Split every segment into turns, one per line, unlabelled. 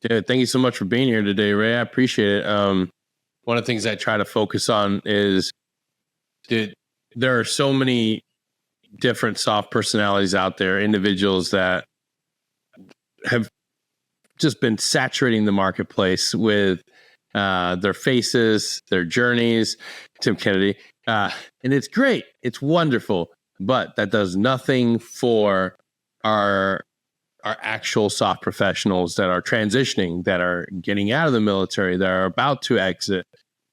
Dude, thank you so much for being here today, Ray. I appreciate it. One of the things I try to focus on is, dude, there are so many different soft personalities out there, individuals that have just been saturating the marketplace with their faces, their journeys. Tim Kennedy, and it's great, it's wonderful, but that does nothing for our actual soft professionals that are transitioning, that are getting out of the military, that are about to exit.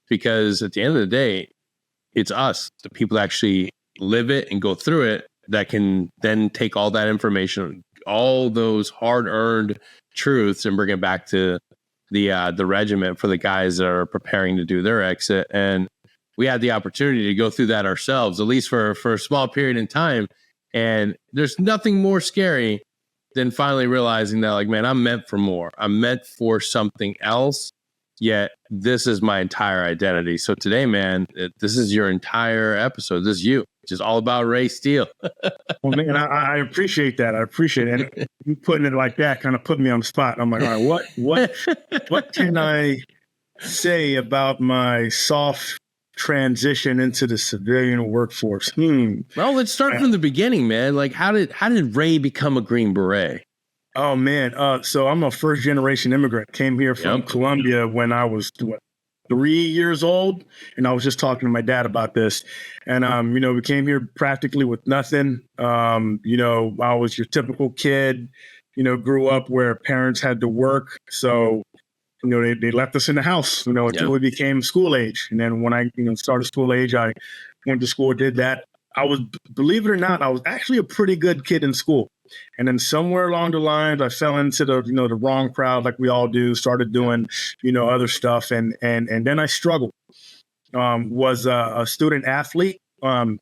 Because at the end of the day, it's us, the people that actually live it and go through it, that can then take all that information, all those hard-earned truths, and bring it back to the regiment for the guys that are preparing to do their exit. And we had the opportunity to go through that ourselves, at least for a small period in time. And there's nothing more scary than finally realizing that, like, man, I'm meant for more. I'm meant for something else, yet this is my entire identity. So today, man, this is your entire episode. This is you. It's just all about Ray Steele.
Well, man, I appreciate that. I appreciate it. And you putting it like that kind of put me on the spot. I'm like, all right, what can I say about my soft transition into the civilian workforce?
Well, let's start from the beginning, man. Like, how did Ray become a Green Beret?
Oh man, so I'm a first generation immigrant. Came here from Colombia when I was 3 years old, and I was just talking to my dad about this. And we came here practically with nothing. I was your typical kid. Grew up where parents had to work, so they left us in the house, until we became school age. And then when I, started school age, I went to school, did that. I was, believe it or not, I was actually a pretty good kid in school. And then somewhere along the lines, I fell into the wrong crowd, like we all do, started doing, other stuff. And then I struggled. Was a student athlete,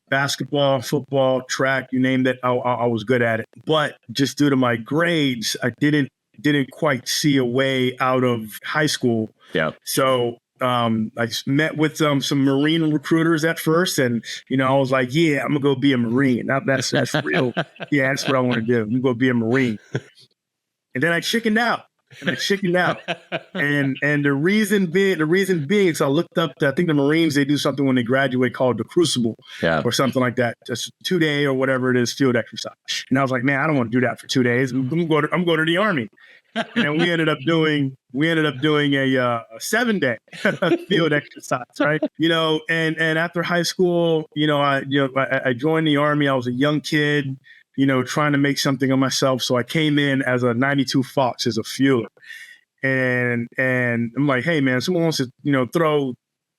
basketball, football, track, you name it. I was good at it. But just due to my grades, I didn't quite see a way out of high school.
Yeah.
So I met with some Marine recruiters at first, and I was like, yeah, I'm gonna go be a Marine. That's real. Yeah, that's what I want to do. I'm gonna go be a Marine. And then I chickened out. And the reason being, so I looked up, I think the Marines, they do something when they graduate called the Crucible, or something like that. Just 2-day or whatever it is, field exercise. And I was like, man, I don't want to do that for 2 days. I'm going to the Army. And then we ended up doing a 7-day field exercise, right? And after high school, I joined the Army. I was a young kid, trying to make something of myself. So I came in as a 92 Fox as a fueler. And I'm like, hey man, someone wants to, throw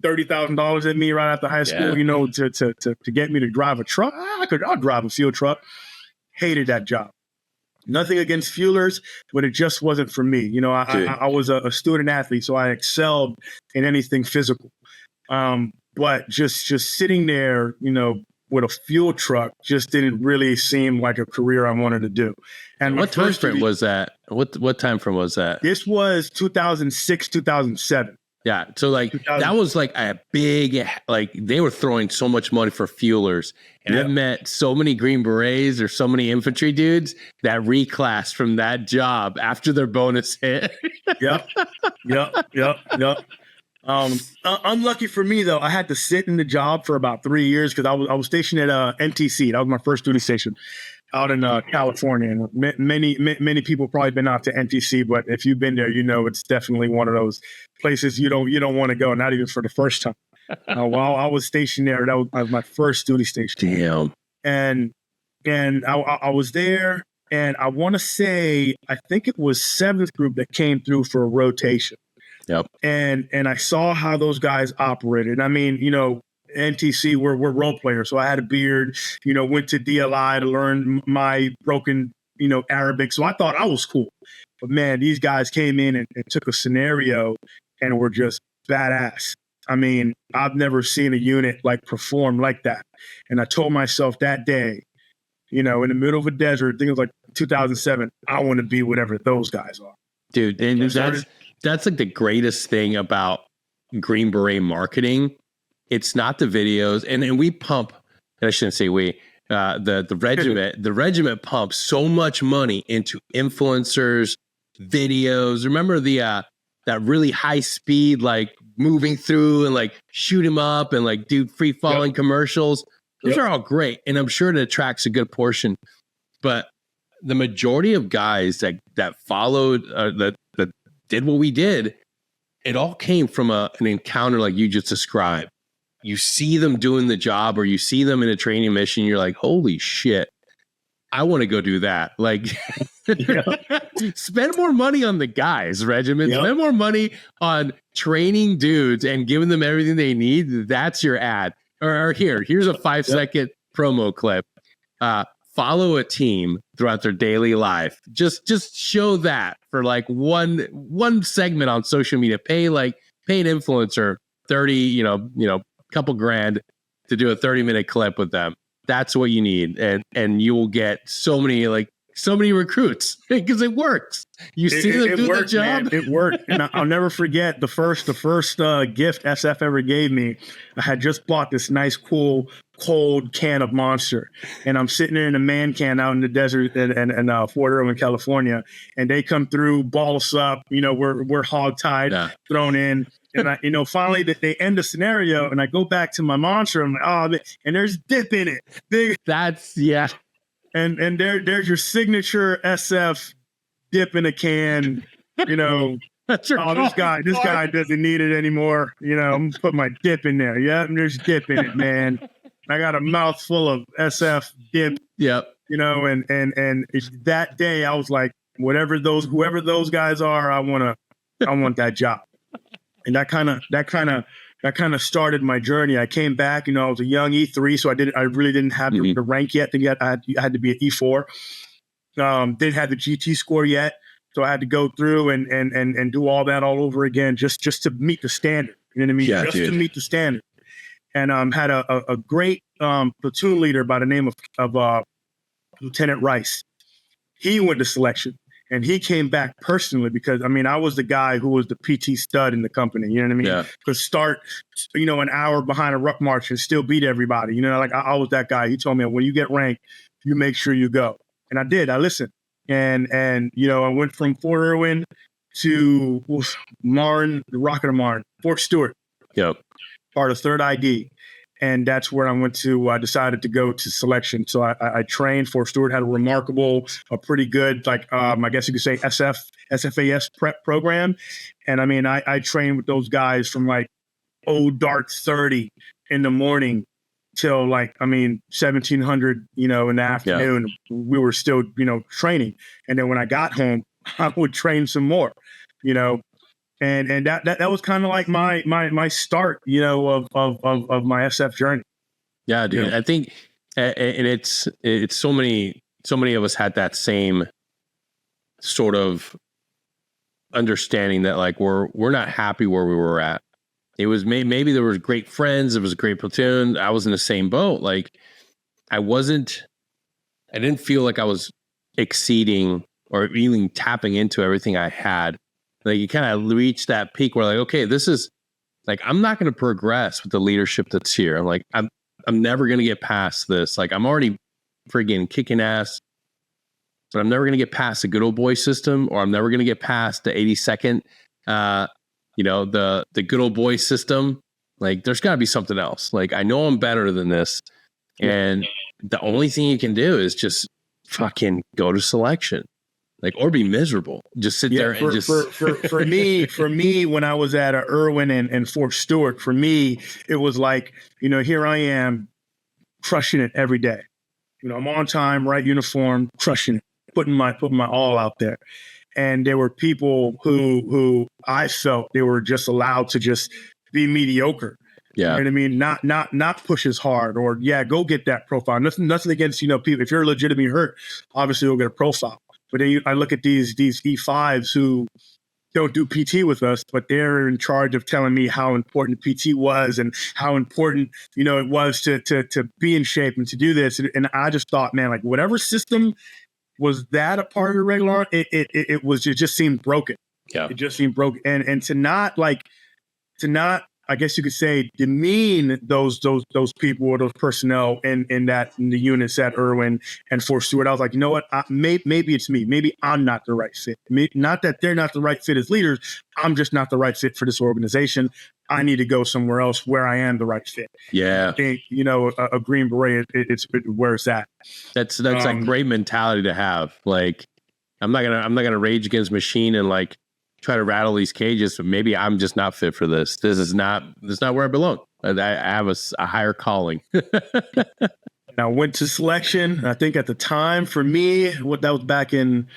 $30,000 at me right after high school, to get me to drive a truck. I'll drive a fuel truck. Hated that job. Nothing against fuelers, but it just wasn't for me. I was a student athlete, so I excelled in anything physical. But just sitting there, with a fuel truck just didn't really seem like a career I wanted to do. And
what time frame was that? What time frame was that?
This was 2006, 2007.
Yeah. So like that was like a big, like they were throwing so much money for fuelers. And I've met so many Green Berets or so many infantry dudes that reclassed from that job after their bonus hit.
Yep. Unlucky for me though, I had to sit in the job for about 3 years because I was stationed at NTC. That was my first duty station out in California. And many people probably been out to NTC, but if you've been there, it's definitely one of those places you don't want to go, not even for the first time. While I was stationed there, that was my first duty station.
Damn.
And I was there, and I want to say, I think it was 7th Group that came through for a rotation.
Yep.
And I saw how those guys operated. I mean, NTC, we're role players. So I had a beard, went to DLI to learn my broken, Arabic. So I thought I was cool. But man, these guys came in and took a scenario and were just badass. I mean, I've never seen a unit like perform like that. And I told myself that day, in the middle of a desert, I think it was like 2007, I want to be whatever those guys are.
Dude, and that's like the greatest thing about Green Beret marketing. It's not the videos, and we pump, and I shouldn't say we, the regiment pumps so much money into influencers, videos. Remember the that really high speed, like moving through and like shoot him up and like do free falling commercials. Those are all great. And I'm sure it attracts a good portion, but the majority of guys that followed, that did what we did, it all came from an encounter like you just described. You see them doing the job, or you see them in a training mission. You're like, holy shit, I want to go do that. Like, spend more money on the guys, regiment. Spend more money on training dudes and giving them everything they need. That's your ad. Or here's a 5-second promo clip. Follow a team throughout their daily life. Just show that for like one segment on social media. Pay an influencer 30, couple grand to do a 30-minute clip with them. That's what you need, and you will get so many recruits because it works. You see them do the job.
Man. It worked, and I'll never forget the first gift SF ever gave me. I had just bought this nice, cool, cold can of Monster, and I'm sitting there in a man can out in the desert in Fort Irwin, California, and they come through, ball us up. We're hog-tied, thrown in. And I, finally they end the scenario, and I go back to my Monster. I'm like, and there's dip in it. Big.
That's
And there's your signature SF dip in a can.
That's your
this guy doesn't need it anymore. I'm gonna put my dip in there. Yeah, and there's dip in it, man. I got a mouthful of SF dip.
Yep.
And that day I was like, whoever those guys are, I want that job. And that kind of started my journey. I came back, I was a young E3, so I really didn't have the rank yet. I had to be an E4. Didn't have the GT score yet, so I had to go through and do all that all over again, just to meet the standard. You know what I mean?
Yeah,
to meet the standard. And had a great platoon leader by the name of Lieutenant Rice. He went to selection. And he came back personally because, I was the guy who was the PT stud in the company. You know what I mean?
Yeah.
Could start, an hour behind a ruck march and still beat everybody. I was that guy. He told me, when you get ranked, you make sure you go. And I did. I listened. And I went from Fort Irwin to Marne, the Rocket of Marne, Fort Stewart.
Yep.
Part of 3rd ID. And that's where I decided to go to selection. So I trained. Fort Stewart had a pretty good, I guess you could say SFAS prep program. And I trained with those guys from dark 30 in the morning till 1700, in the afternoon. Yeah. We were still, training. And then when I got home, I would train some more, And that was kind of like my start, of my SF journey.
Yeah, dude. I think, and it's so many of us had that same sort of understanding that we're not happy where we were at. It was maybe there was great friends, it was a great platoon. I was in the same boat. I didn't feel like I was exceeding or even tapping into everything I had. You kind of reach that peak where okay, this is I'm not going to progress with the leadership that's here. I'm never going to get past this. I'm already friggin' kicking ass, but I'm never going to get past the good old boy system, or I'm never going to get past the 82nd, the good old boy system. There's got to be something else. I know I'm better than this. And the only thing you can do is just fucking go to selection. Or be miserable. Just sit there and just.
For me, when I was at Irwin and Fort Stewart, for me, it was here I am crushing it every day. I'm on time, right uniform, crushing it, putting my all out there. And there were people who I felt they were just allowed to just be mediocre.
Yeah.
You know what I mean? Not push as hard, or go get that profile. Nothing against, people. If you're legitimately hurt, obviously you'll get a profile. But then I look at these E5s who don't do PT with us, but they're in charge of telling me how important PT was and how important, it was to be in shape and to do this. And I just thought, man, whatever system was that a part of the regular, it just seemed broken.
Yeah.
It just seemed broken. And to not I guess you could say, demean those people or those personnel in the units at Irwin and Fort Stewart. I was like, you know what? Maybe it's me. Maybe I'm not the right fit. Not that they're not the right fit as leaders. I'm just not the right fit for this organization. I need to go somewhere else where I am the right fit.
Yeah.
I think, a Green Beret, it's where it's at.
That's a great mentality to have. Like, I'm not gonna rage against machine and like try to rattle these cages, but maybe I'm just not fit for this. This is not where I belong. I have a higher calling.
I went to selection. I think at the time for me, that was back in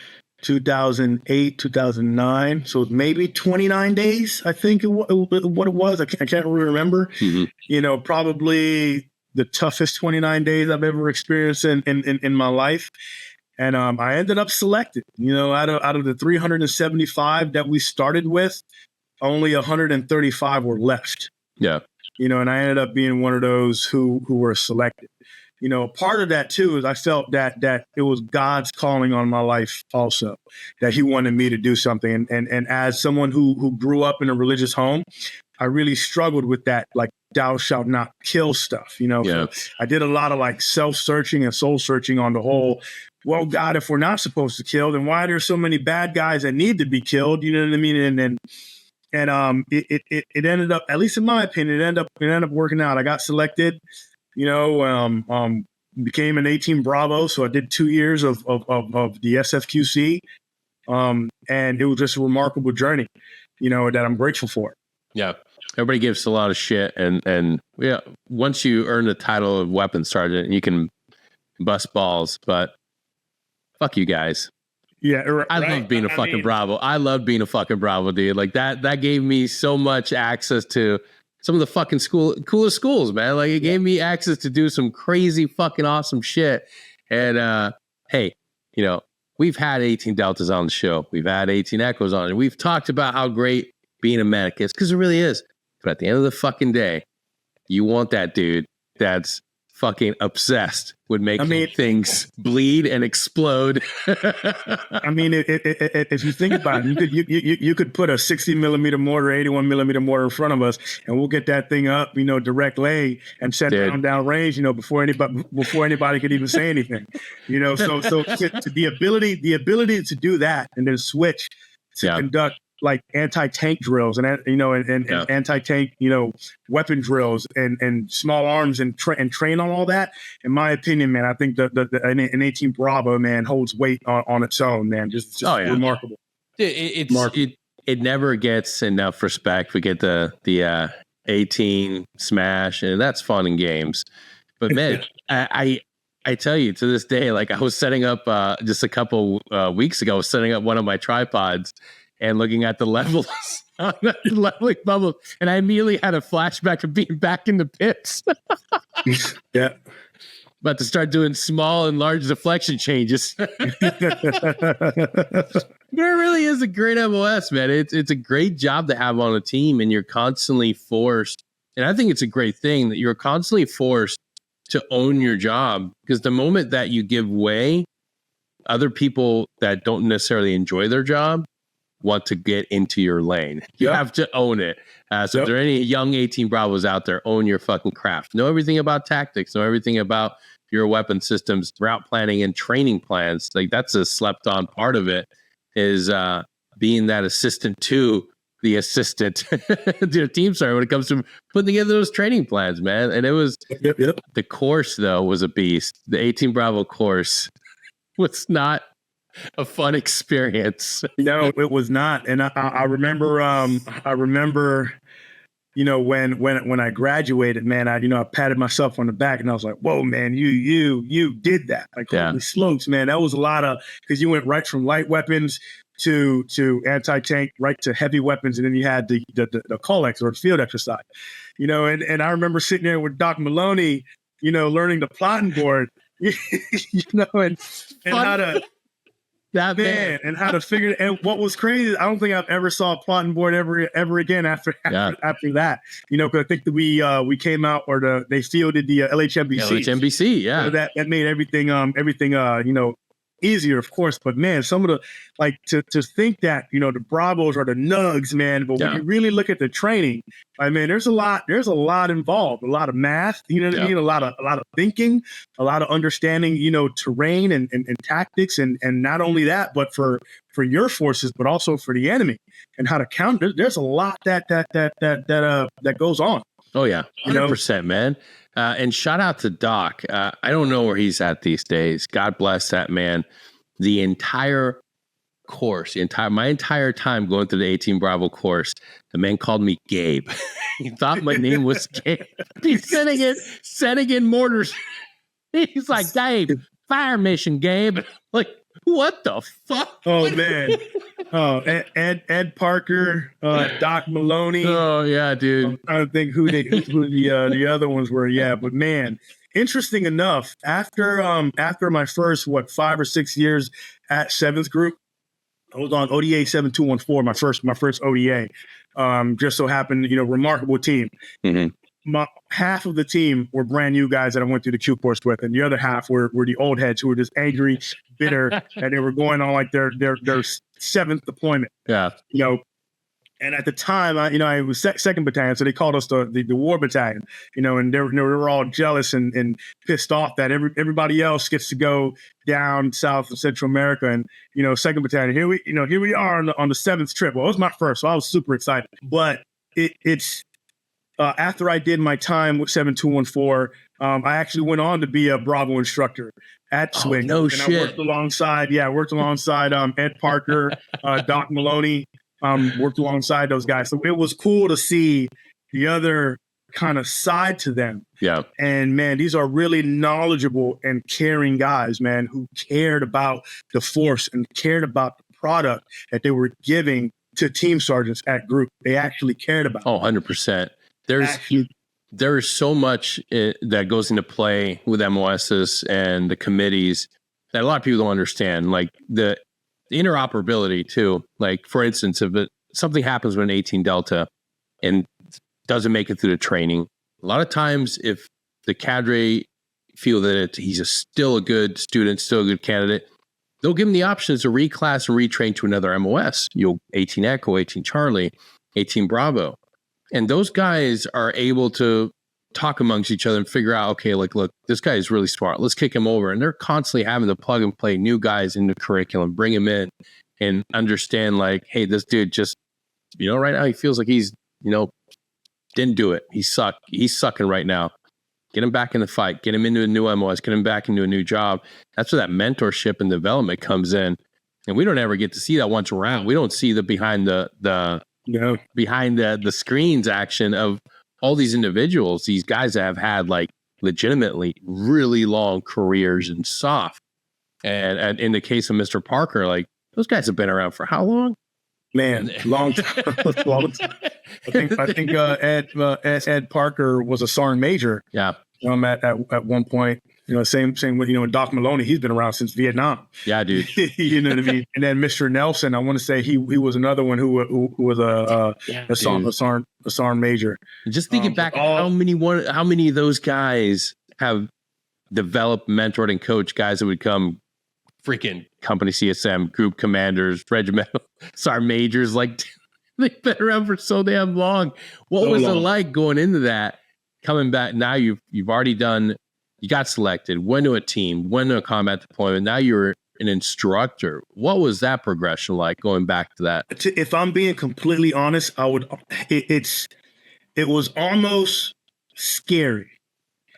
2008, 2009. So maybe 29 days, I think what it was. I can't really remember. Mm-hmm. Probably the toughest 29 days I've ever experienced in my life. And I ended up selected. Out of the 375 that we started with, only 135 were left.
Yeah.
And I ended up being one of those who were selected. Part of that too is I felt that it was God's calling on my life also, that he wanted me to do something. And as someone who grew up in a religious home, I really struggled with that, like, thou shalt not kill stuff, Yeah. So I did a lot of like self-searching and soul-searching on the whole. Well, God, if we're not supposed to kill, then why are there so many bad guys that need to be killed? You know what I mean? And it ended up, at least in my opinion, it ended up working out. I got selected, became an 18 Bravo. So I did 2 years of the SFQC. And it was just a remarkable journey, that I'm grateful for.
Yeah. Everybody gives a lot of shit. And yeah, once you earn the title of weapons sergeant, you can bust balls, but fuck you guys.
Yeah,
I love being a fucking Bravo. I love being a fucking Bravo, dude. Like that gave me so much access to some of the fucking coolest schools, man. Like it gave me access to do some crazy fucking awesome shit. And hey, we've had 18 Deltas on the show. We've had 18 Echoes on it. We've talked about how great being a medic is, because it really is. But at the end of the fucking day, you want that dude that's fucking obsessed with making things bleed and explode.
If you think about it, you could put a 60 millimeter mortar, 81 millimeter mortar in front of us, and we'll get that thing up, direct lay and set down range, before anybody could even say anything, So the ability to do that and then switch to conduct like anti-tank drills and anti-tank, weapon drills and small arms and train on all that. In my opinion, man, I think an 18 Bravo, man, holds weight on its own, man. Just remarkable.
It never gets enough respect. We get the 18 smash, and that's fun in games. But man, I tell you, to this day, like I was setting up just a couple weeks ago, I was setting up one of my tripods and looking at the levels on the leveling bubbles, and I immediately had a flashback of being back in the pits.
Yeah.
About to start doing small and large deflection changes. But it really is a great MOS, man. It's a great job to have on a team, and you're constantly forced. And I think it's a great thing that you're constantly forced to own your job, because the moment that you give way, other people that don't necessarily enjoy their job want to get into your lane. You have to own it. So if there are any young 18 Bravos out there, own your fucking craft. Know everything about tactics. Know everything about your weapon systems, route planning, and training plans. Like that's a slept on part of it, is being that assistant to the assistant to the team sergeant when it comes to putting together those training plans, man. And it was the course, though, was a beast. The 18 Bravo course was not a fun experience.
No, it was not. And I remember, when I graduated, man, I patted myself on the back and I was like, whoa, man, you did that. Like, holy smokes, man. That was a lot because you went right from light weapons to anti-tank, right to heavy weapons. And then you had the COLEX or field exercise, and I remember sitting there with Doc Maloney, learning the plotting board, and how to, that man, and how to figure it. And what was crazy, I don't think I've ever saw a plotting board ever again after that. Because I think that we came out, or they fielded the LHMBC.
LHMBC, yeah.
So that made everything easier, of course, but man, some of the, like, to think that, you know, the Bravos are the nugs, man, but when you really look at the training, I mean, there's a lot involved, a lot of math, you know what I mean, a lot of thinking, a lot of understanding, you know, terrain and tactics, and not only that, but for your forces, but also for the enemy, and how to counter. There's a lot that goes on.
Oh yeah, 100%, man. And shout out to Doc. I don't know where he's at these days. God bless that man. The entire course, my entire time going through the 18 Bravo course, the man called me Gabe. He thought my name was Gabe. He's sending in mortars. He's like, Gabe, fire mission, Gabe. Like, what the fuck?
Oh man. Oh, Ed Parker, Doc Maloney.
Oh yeah, dude.
I'm trying to think who the other ones were. Yeah, but man, interesting enough, after my first 5 or 6 years at 7th Group, I was on ODA 7214, my first ODA. Just so happened, you know, remarkable team. Mm-hmm. Half of the team were brand new guys that I went through the Q course with, and the other half were the old heads who were just angry, bitter, and they were going on like their 7th deployment. Yeah, you know. And at the time, I was 2nd Battalion, so they called us the War Battalion, you know, and they were all jealous and pissed off that everybody else gets to go down South and Central America, and, you know, 2nd Battalion, here we are on the 7th trip. Well, it was my first, so I was super excited. But it's after I did my time with 7214, I actually went on to be a Bravo instructor at Swing.
No shit.
I worked alongside Ed Parker, Doc Maloney. Worked alongside those guys. So it was cool to see the other kind of side to them. Yeah. And man, these are really knowledgeable and caring guys, man, who cared about the force and cared about the product that they were giving to team sergeants at group. They actually cared about.
Oh, 100%. There is so much that goes into play with MOSs and the committees that a lot of people don't understand. Like the interoperability too. Like, for instance, if something happens with an 18 Delta and doesn't make it through the training, a lot of times if the cadre feel that he's still a good student, still a good candidate, they'll give him the options to reclass and retrain to another MOS. 18 Echo, 18 Charlie, 18 Bravo. And those guys are able to talk amongst each other and figure out, okay, like, look, this guy is really smart. Let's kick him over. And they're constantly having to plug and play new guys into the curriculum, bring him in and understand, like, hey, this dude just, you know, right now he feels like he's, you know, didn't do it. He's sucking right now. Get him back in the fight. Get him into a new MOS. Get him back into a new job. That's where that mentorship and development comes in. And we don't ever get to see that once around. We don't see the behind the screens action of all these individuals, these guys that have had like legitimately really long careers in soft. And in the case of Mr. Parker, like those guys have been around for how long?
Man, long time. I think Ed Parker was a sergeant major. Yeah. At one point, you know, same with, you know, Doc Maloney. He's been around since Vietnam.
Yeah, dude.
You know what I mean? And then Mr. Nelson, I want to say he was another one who was a sergeant major.
Just thinking back, how many of those guys have developed, mentored, and coached guys that would become freaking company CSM, group commanders, regimental sergeant majors? Like, they've been around for so damn long. What was it like going into that? Coming back now, you've already done. You got selected, went to a team, went to a combat deployment. Now you're an instructor. What was that progression like going back to that?
If I'm being completely honest, it was almost scary.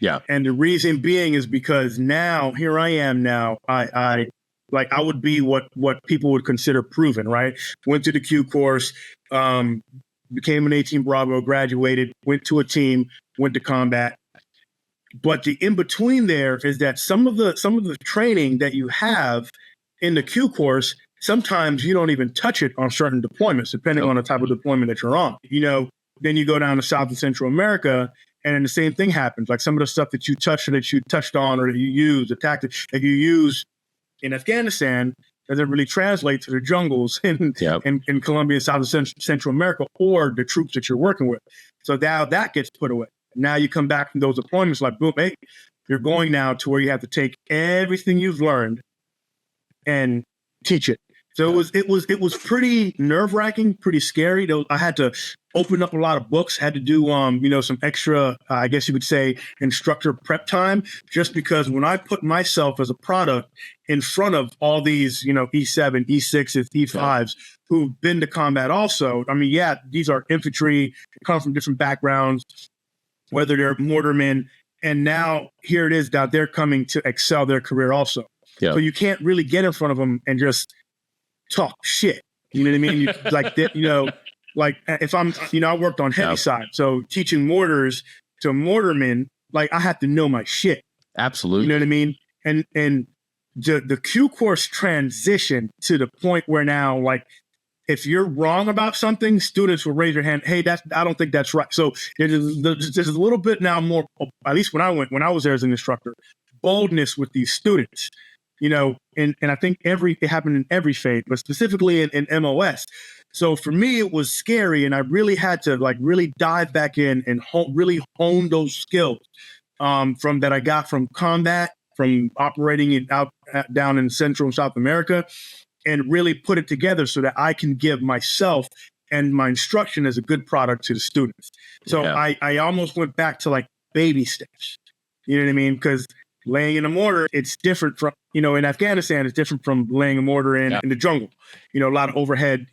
Yeah. And the reason being is because now here I am now. I would be what people would consider proven, right? Went to the Q course, became an 18 Bravo, graduated, went to a team, went to combat. But the in between there is that some of the training that you have in the Q course, sometimes you don't even touch it on certain deployments, depending on the type of deployment that you're on. You know, then you go down to South and Central America, and then the same thing happens. Like some of the stuff that you touched on, or that you use, the tactics that you use in Afghanistan, doesn't really translate to the jungles in Colombia, South and Central America, or the troops that you're working with. So now that gets put away. Now you come back from those deployments like, boom, hey, you're going now to where you have to take everything you've learned and teach it. So it was pretty nerve-wracking, pretty scary. I had to open up a lot of books, had to do some extra, I guess you could say, instructor prep time, just because when I put myself as a product in front of all these, E7, E6s, E5s who've been to combat also. I mean, yeah, these are infantry, come from different backgrounds, whether they're mortarmen, and now here it is that they're coming to excel their career also. Yeah. So you can't really get in front of them and just talk shit. You know what I mean? Like if I'm, I worked on heavy side. So teaching mortars to mortarmen, like I have to know my shit.
Absolutely.
You know what I mean? And the Q course transition to the point where now, like, if you're wrong about something, students will raise their hand. Hey, I don't think that's right. So there's a little bit now more, at least when I was there as an instructor, boldness with these students. And I think it happened in every fade, but specifically in MOS. So for me, it was scary, and I really had to really dive back in and really hone those skills from that I got from combat, from operating down in Central and South America, and really put it together so that I can give myself and my instruction as a good product to the students. So I almost went back to baby steps. You know what I mean? Because laying in a mortar, it's different from, in Afghanistan, it's different from laying a mortar in the jungle. A lot of overhead,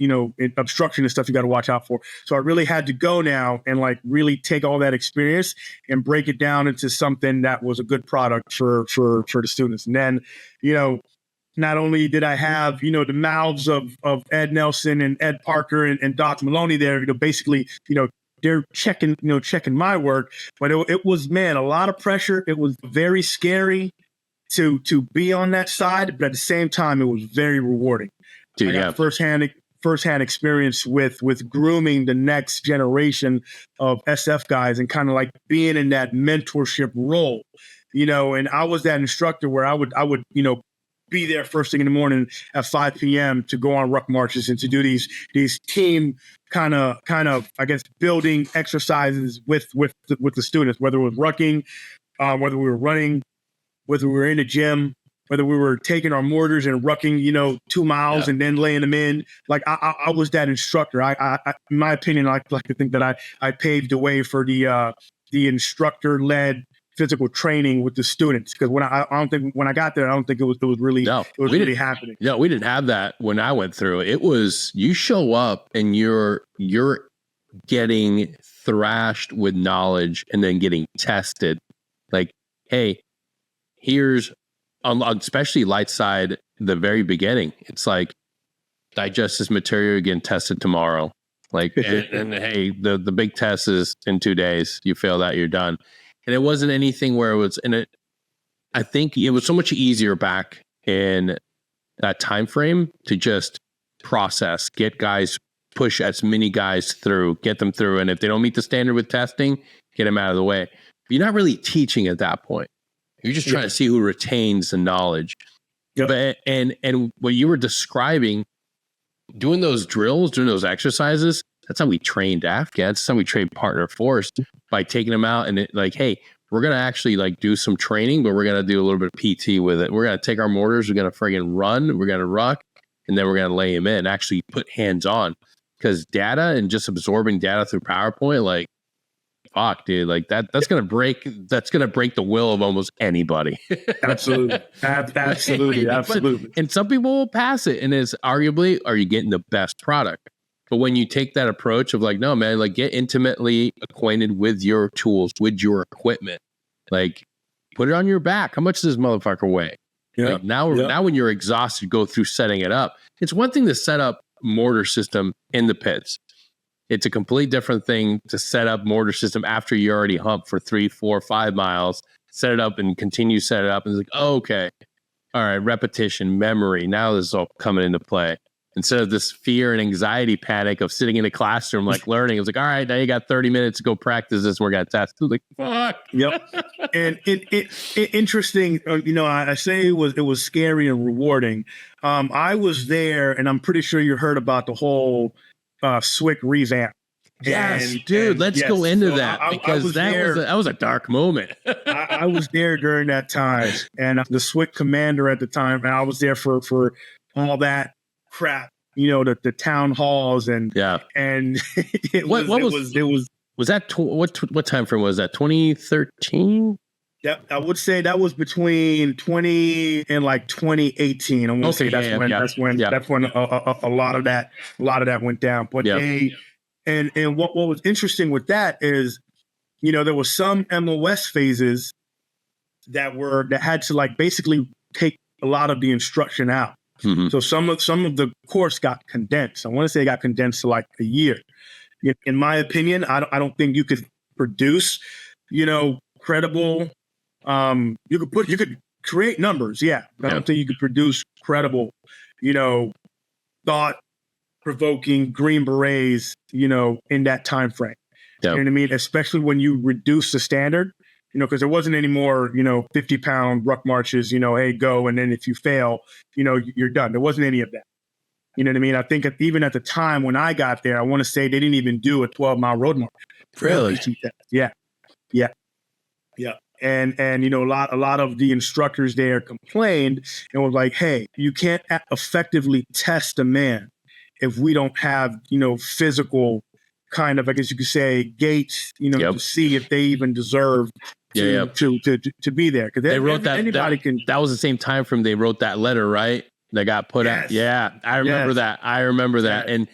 obstruction and stuff you got to watch out for. So I really had to go now and really take all that experience and break it down into something that was a good product for the students. And then, not only did I have, the mouths of Ed Nelson and Ed Parker and Doc Maloney there, basically, they're checking my work, but it was, man, a lot of pressure. It was very scary to be on that side, but at the same time, it was very rewarding.
Dude,
I got firsthand experience with grooming the next generation of SF guys and kind of being in that mentorship role, and I was that instructor where I would, be there first thing in the morning at 5 p.m. to go on ruck marches and to do these team kind of I guess building exercises with the students, whether it was rucking, whether we were running, whether we were in the gym, whether we were taking our mortars and rucking 2 miles and then laying them in. I was that instructor. I in my opinion, I like to think that I paved the way for the instructor led physical training with the students, because when I got there, I don't think it was really really happening.
No, we didn't have that when I went through. It was you show up and you're getting thrashed with knowledge and then getting tested. Hey, here's especially light side, the very beginning. It's digest this material, getting tested tomorrow. And hey, the big test is in 2 days. You fail that, you're done. And it wasn't anything where it was I think it was so much easier back in that time frame to just process, get guys, push as many guys through, get them through. And if they don't meet the standard with testing, get them out of the way. But you're not really teaching at that point. You're just trying to see who retains the knowledge. Yep. But and what you were describing, doing those drills, doing those exercises, that's how we trained Afghans. That's how we trained partner force, by taking them out and hey, we're going to actually do some training, but we're going to do a little bit of PT with it. We're going to take our mortars, we're going to friggin' run, we're going to ruck, and then we're going to lay them in, actually put hands on. Because data and just absorbing data through PowerPoint, fuck, dude, that's going to break the will of almost anybody.
Absolutely. Absolutely.
And some people will pass it, and it's arguably, are you getting the best product? But when you take that approach of no, man, get intimately acquainted with your tools, with your equipment, put it on your back. How much does this motherfucker weigh? Yeah. Now when you're exhausted, go through setting it up. It's one thing to set up mortar system in the pits. It's a complete different thing to set up mortar system after you already humped for 3, 4, 5 miles, set it up and continue to set it up. And it's okay. All right. Repetition, memory. Now this is all coming into play. Instead of this fear and anxiety panic of sitting in a classroom, learning, it was all right, now you got 30 minutes to go practice this. We're going to test. It was fuck.
Yep. And it interesting, I say it was scary and rewarding. I was there, and I'm pretty sure you heard about the whole SWIC revamp.
Yes, dude. Let's go into that because that was a dark moment.
I was there during that time, and the SWIC commander at the time, and I was there for all that crap, the town halls and it
was that what time frame was that? 2013.
Yeah, I would say that was between 20 and like 2018. I want to say that's when a lot of that went down. But and what was interesting with that is, there was some MOS phases that had to like basically take a lot of the instruction out. Mm-hmm. So some of the course got condensed. I want to say it got condensed to like a year. In my opinion, I don't think you could produce, credible. You could create numbers, but I don't think you could produce credible, thought-provoking Green Berets, in that time frame. Yep. You know what I mean? Especially when you reduce the standard, because there wasn't any more, 50-pound ruck marches, hey, go, and then if you fail, you're done. There wasn't any of that. You know what I mean? I think even at the time when I got there, I want to say they didn't even do a 12-mile road march.
Really?
Yeah. And a lot of the instructors there complained and was like, hey, you can't effectively test a man if we don't have, physical kind of, I guess you could say, gates, to see if they even deserve to be there. Because
they wrote that was the same time frame they wrote that letter, right? That got put out. Yeah, I remember that. And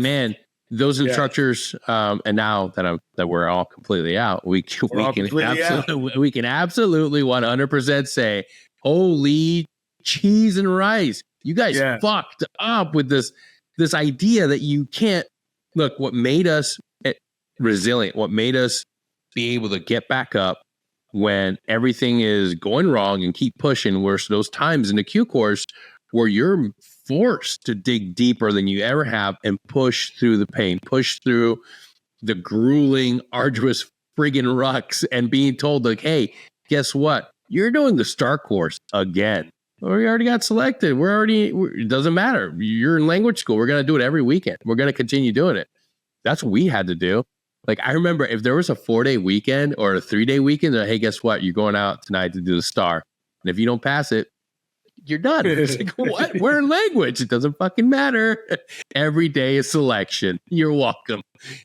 man, those instructors, and now that we're all completely out, we can absolutely 100% say, holy cheese and rice, you guys fucked up with this idea that you can't look. What made us resilient, what made us be able to get back up when everything is going wrong and keep pushing, were those times in the Q course where you're forced to dig deeper than you ever have and push through the pain, push through the grueling, arduous friggin' rucks and being told like, hey, guess what? You're doing the STAR course again. Well, we already got selected. It doesn't matter. You're in language school. We're going to do it every weekend. We're going to continue doing it. That's what we had to do. Like, I remember if there was a 4-day weekend or a 3-day weekend, hey, guess what? You're going out tonight to do the STAR. And if you don't pass it, you're done. It's like, what? We're in language. It doesn't fucking matter. Every day is selection. You're welcome.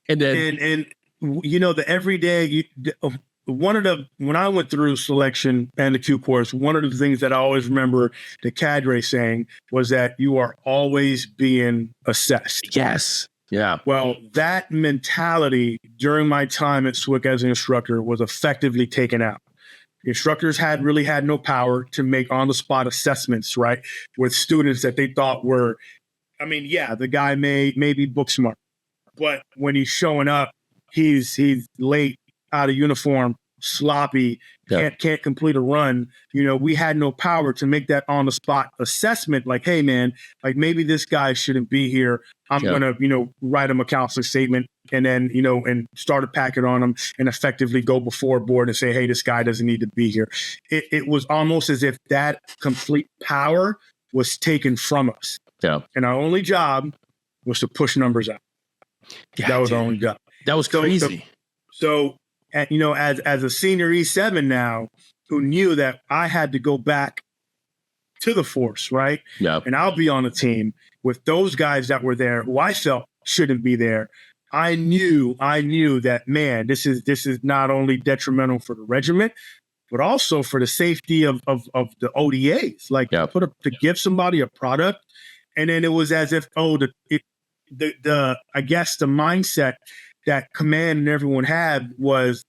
And then,
and the everyday, when I went through selection and the Q course, one of the things that I always remember the cadre saying was that you are always being assessed.
Yes. Yeah.
Well, that mentality during my time at SWIC as an instructor was effectively taken out. The instructors had no power to make on-the-spot assessments, right, with students that they thought were, the guy may be book smart, but when he's showing up, he's late, out of uniform, sloppy, can't complete a run. We had no power to make that on-the-spot assessment. Like, hey, man, like maybe this guy shouldn't be here. I'm gonna, write him a counseling statement and then, and start a packet on him and effectively go before board and say, hey, this guy doesn't need to be here. It was almost as if that complete power was taken from us. Yeah. And our only job was to push numbers out. Yeah, that was our only job.
That was crazy.
So as a senior E7 now, who knew that I had to go back to the force, right?
Yeah.
And I'll be on a team with those guys that were there who I felt shouldn't be there. I knew that, man, this is not only detrimental for the regiment, but also for the safety of the ODAs. Like to give somebody a product, and then it was as if I guess the mindset that command and everyone had was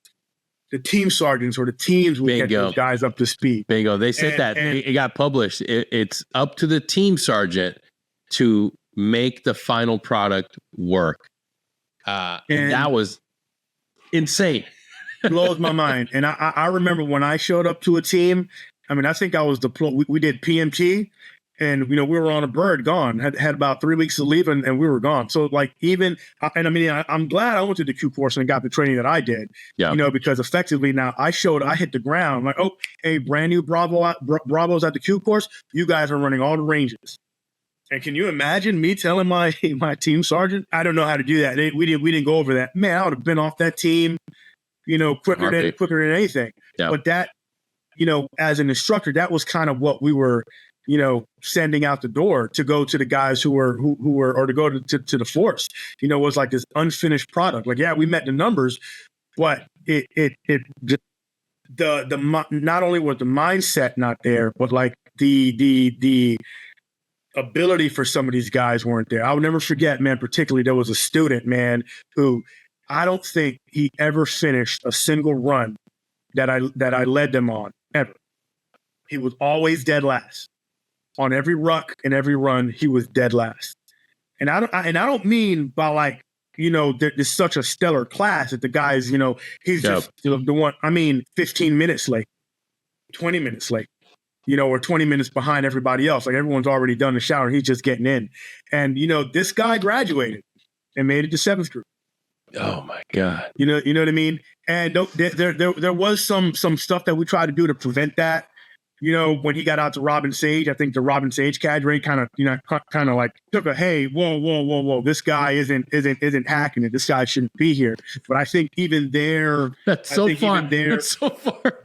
the team sergeants or the teams would get those guys up to speed.
Bingo. They said it got published. It's up to the team sergeant to make the final product work. And that was insane.
Blows my mind. And I remember when I showed up to a team, I think I was deployed. We did PMT. And, we were on a bird, gone, had about 3 weeks to leave and we were gone. So like I'm glad I went to the Q course and got the training that I did, because effectively now I hit the ground. I'm like, oh, hey, brand new Bravos at the Q course. You guys are running all the ranges. And can you imagine me telling my team sergeant, I don't know how to do that. We didn't go over that. Man, I would have been off that team, quicker than anything.
Yep.
But that, as an instructor, that was kind of what we were, sending out the door to go to the guys who were or to go to the force. Was like this unfinished product. Like, yeah, we met the numbers, but not only was the mindset not there, but like the ability for some of these guys weren't there. I'll never forget, man, particularly there was a student, man, who I don't think he ever finished a single run that I led them on ever. He was always dead last. On every ruck and every run, he was dead last. And I don't mean by like, there's such a stellar class that the guys, he's just the one. I mean, 15 minutes late, 20 minutes late, or 20 minutes behind everybody else. Like everyone's already done the shower. He's just getting in. And, this guy graduated and made it to 7th group.
Oh my God.
You know what I mean? And there was some stuff that we tried to do to prevent that. When he got out to Robin Sage, I think the Robin Sage cadre kind of like took a, hey, whoa, this guy isn't hacking it. This guy shouldn't be here. But I think even there,
that's so far. That's so far.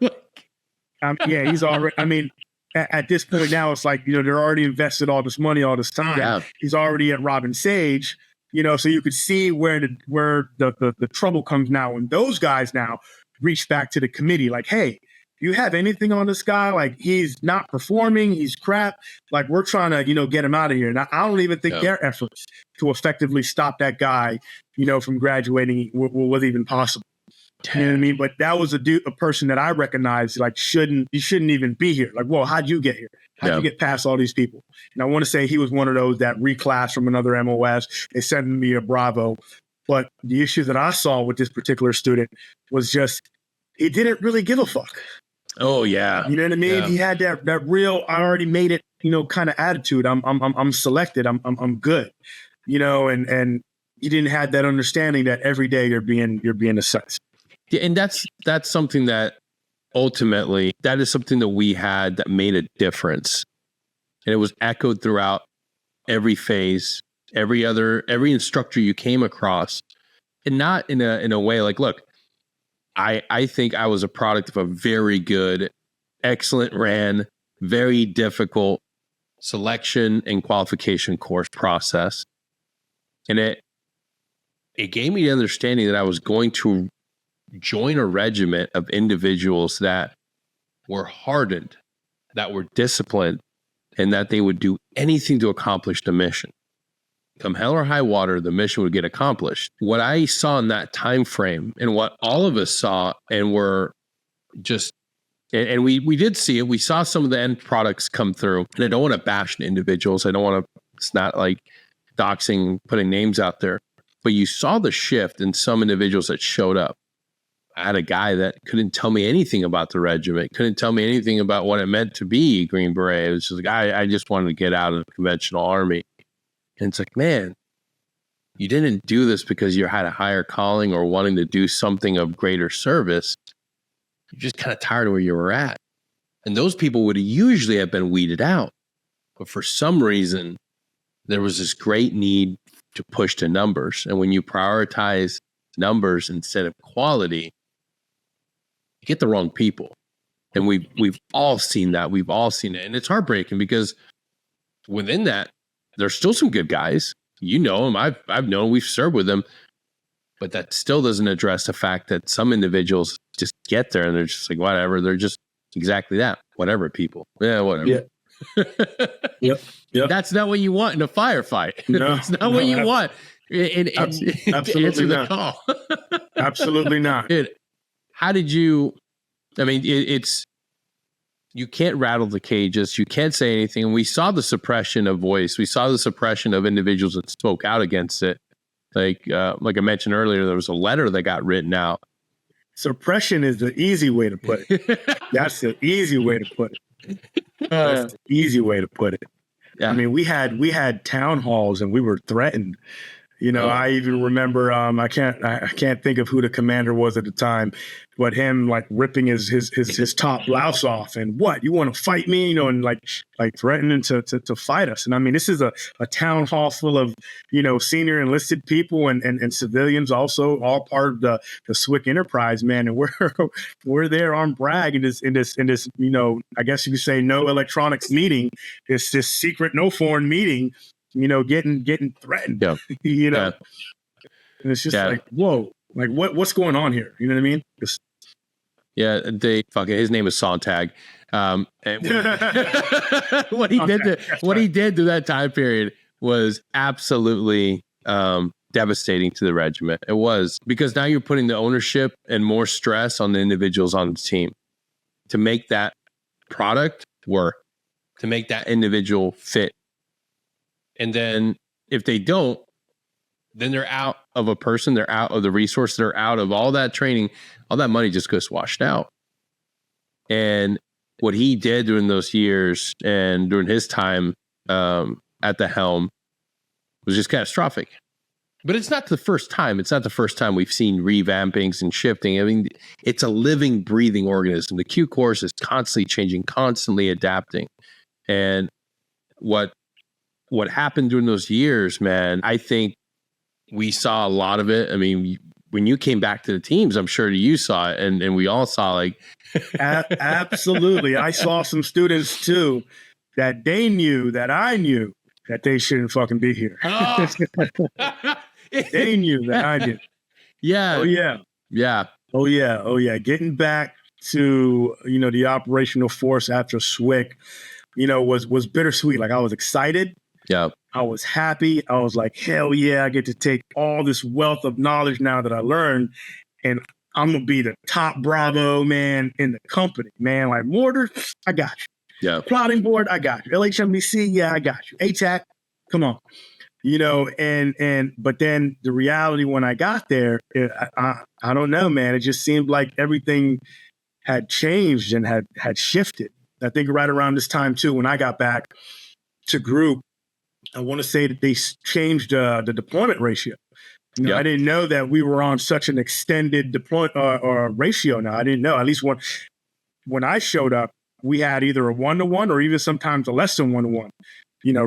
Yeah, he's already. I mean, at this point now, it's like they're already invested all this money, all this time.
Yeah.
He's already at Robin Sage. So you could see where the trouble comes now when those guys now reach back to the committee, like, hey. You have anything on this guy? Like, he's not performing. He's crap. Like, we're trying to, get him out of here. And I don't even think their efforts to effectively stop that guy, from graduating was even possible. You know what I mean? But that was a person that I recognized, like, you shouldn't even be here. Like, whoa, how'd you get here? How'd you get past all these people? And I want to say he was one of those that reclassed from another MOS. They sent me a Bravo. But the issue that I saw with this particular student was just, he didn't really give a fuck.
Oh yeah.
You know what I mean? Yeah. He had that real, I already made it, kind of attitude. I'm selected. I'm good. And he didn't have that understanding that every day you're being assessed.
Yeah, and that's something that ultimately that is something that we had that made a difference. And it was echoed throughout every phase, every instructor you came across. And not in a way like, look, I think I was a product of a very good, excellent ran, very difficult selection and qualification course process. And it gave me the understanding that I was going to join a regiment of individuals that were hardened, that were disciplined, and that they would do anything to accomplish the mission. Come hell or high water, the mission would get accomplished. What I saw in that time frame, and what all of us saw, and were just, and we did see it. We saw some of the end products come through. And I don't want to bash individuals. I don't want to. It's not like doxing, putting names out there. But you saw the shift in some individuals that showed up. I had a guy that couldn't tell me anything about the regiment, couldn't tell me anything about what it meant to be Green Beret. It was just like I just wanted to get out of the conventional army. And it's like, man, you didn't do this because you had a higher calling or wanting to do something of greater service. You're just kind of tired of where you were at. And those people would usually have been weeded out. But for some reason, there was this great need to push to numbers. And when you prioritize numbers instead of quality, you get the wrong people. And we've all seen that. We've all seen it. And it's heartbreaking because within that, there's still some good guys. You know them. I've known, we've served with them. But that still doesn't address the fact that some individuals just get there and they're just like, whatever. They're just exactly that. Whatever, people. Yeah, whatever.
Yeah. Yep.
That's not what you want in a firefight.
No,
it's not what you want.
Absolutely not.
Call.
Absolutely not.
How did you? I mean, it's you can't rattle the cages. You can't say anything. And we saw the suppression of voice. We saw the suppression of individuals that spoke out against it. Like I mentioned earlier, there was a letter that got written out.
Suppression is the easy way to put it. That's the easy way to put it. That's the easy way to put it. Yeah. I mean, we had town halls and we were threatened, I even remember, I can't think of who the commander was at the time, but him like ripping his top blouse off and what, you want to fight me, and like threatening to fight us. And I mean, this is a town hall full of, senior enlisted people and civilians also, all part of the SWIC enterprise, man. And we're there on brag in this, I guess you could say no electronics meeting. It's this secret, no foreign meeting, getting threatened,
Yeah.
And it's just like, whoa, like what's going on here? You know what I mean?
His name is Sontag. What he did to that time period was absolutely devastating to the regiment. It was, because now you're putting the ownership and more stress on the individuals on the team to make that product work, to make that individual fit. And then if they don't, then they're out of a person, they're out of the resource, they're out of all that training, all that money just goes washed out. And what he did during those years and during his time at the helm was just catastrophic. But it's not the first time. It's not the first time we've seen revampings and shifting. I mean, it's a living, breathing organism. The Q course is constantly changing, constantly adapting. And what happened during those years, man, I think we saw a lot of it. I mean, when you came back to the teams, I'm sure you saw it, and we all saw like.
Absolutely. I saw some students too that they knew that I knew that they shouldn't fucking be here. Oh. They knew that I did.
Yeah.
Oh yeah.
Yeah.
Oh yeah. Oh yeah. Getting back to, the operational force after SWIC, was bittersweet. Like I was excited.
Yeah.
I was happy. I was like, hell yeah, I get to take all this wealth of knowledge now that I learned, and I'm going to be the top Bravo man in the company, man. Like mortar, I got you.
Yeah.
Plotting board, I got you. LHMBC, yeah, I got you. ATAC, come on. But then the reality when I got there, I don't know, man. It just seemed like everything had changed and had shifted. I think right around this time too, when I got back to group, I want to say that they changed the deployment ratio. I didn't know that we were on such an extended deployment or ratio. Now I didn't know. At least when I showed up, we had either a 1-to-1 or even sometimes a less than 1-to-1,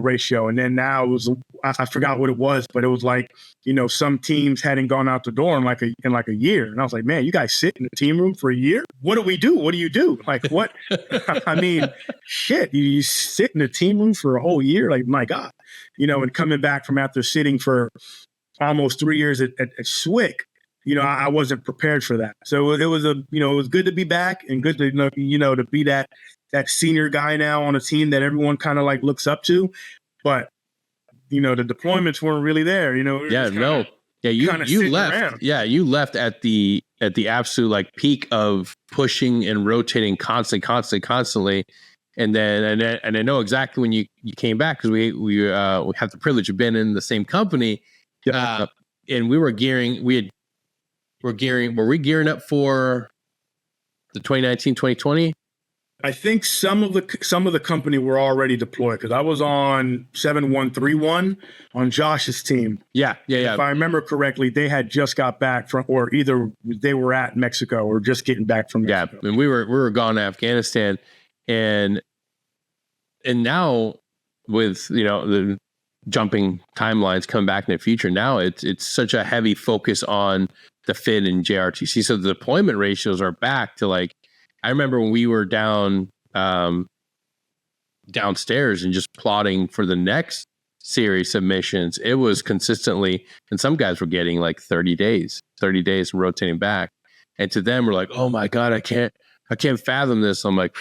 ratio. And then now it was, I forgot what it was, but it was like, some teams hadn't gone out the door in like a year. And I was like, man, you guys sit in the team room for a year? What do we do? What do you do? Like what? I mean, shit, you sit in the team room for a whole year? Like, my God, and coming back from after sitting for almost 3 years at SWIC, I wasn't prepared for that. So it was it was good to be back and good to, to be that senior guy now on a team that everyone kind of like looks up to. But, the deployments weren't really there,
Yeah, no. Yeah, you left. Around. Yeah, you left at the absolute like peak of pushing and rotating constantly. And then I know exactly when you came back, because we have the privilege of being in the same company. And we were gearing up for the 2019-2020?
I think some of the company were already deployed, because I was on 7131 on Josh's team.
Yeah.
If I remember correctly, they had just got back from, or either they were at Mexico or just getting back from Mexico.
Yeah, and we were gone to Afghanistan, and now with the jumping timelines coming back in the future, now it's such a heavy focus on the fit and JRTC. So the deployment ratios are back to like, I remember when we were downstairs and just plotting for the next series submissions, it was consistently, and some guys were getting like 30 days rotating back. And to them, we're like, oh my God, I can't fathom this. I'm like,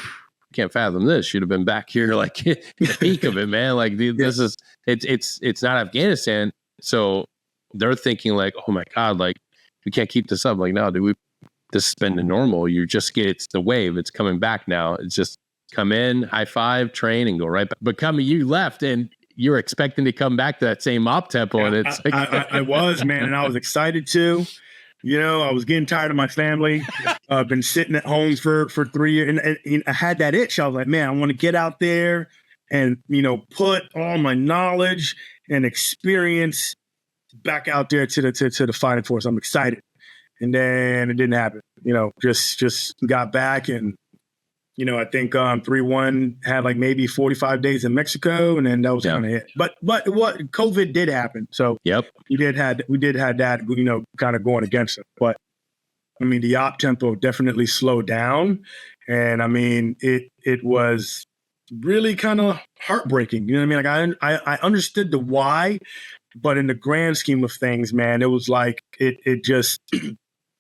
can't fathom this. Should have been back here, like the peak of it, man. Like this is, it's not Afghanistan. So they're thinking like, oh my God, like we can't keep this up. Like, no, dude, this has been the normal. It's the wave. It's coming back now. It's just come in, high five, train, and go right back. But you left, and you're expecting to come back to that same op tempo, and it's like
I was, man, and I was excited too. I was getting tired of my family. I've been sitting at home for 3 years, and I had that itch. I was like, man, I want to get out there and put all my knowledge and experience back out there to the fighting force. I'm excited. And then it didn't happen. Just got back, and I think 3-1 had like maybe 45 days in Mexico, and then that was kind of it. But what COVID did happen, so we did have that kind of going against it. But I mean, the op tempo definitely slowed down, and I mean it was really kind of heartbreaking. You know what I mean? Like I understood the why, but in the grand scheme of things, man, it was like it just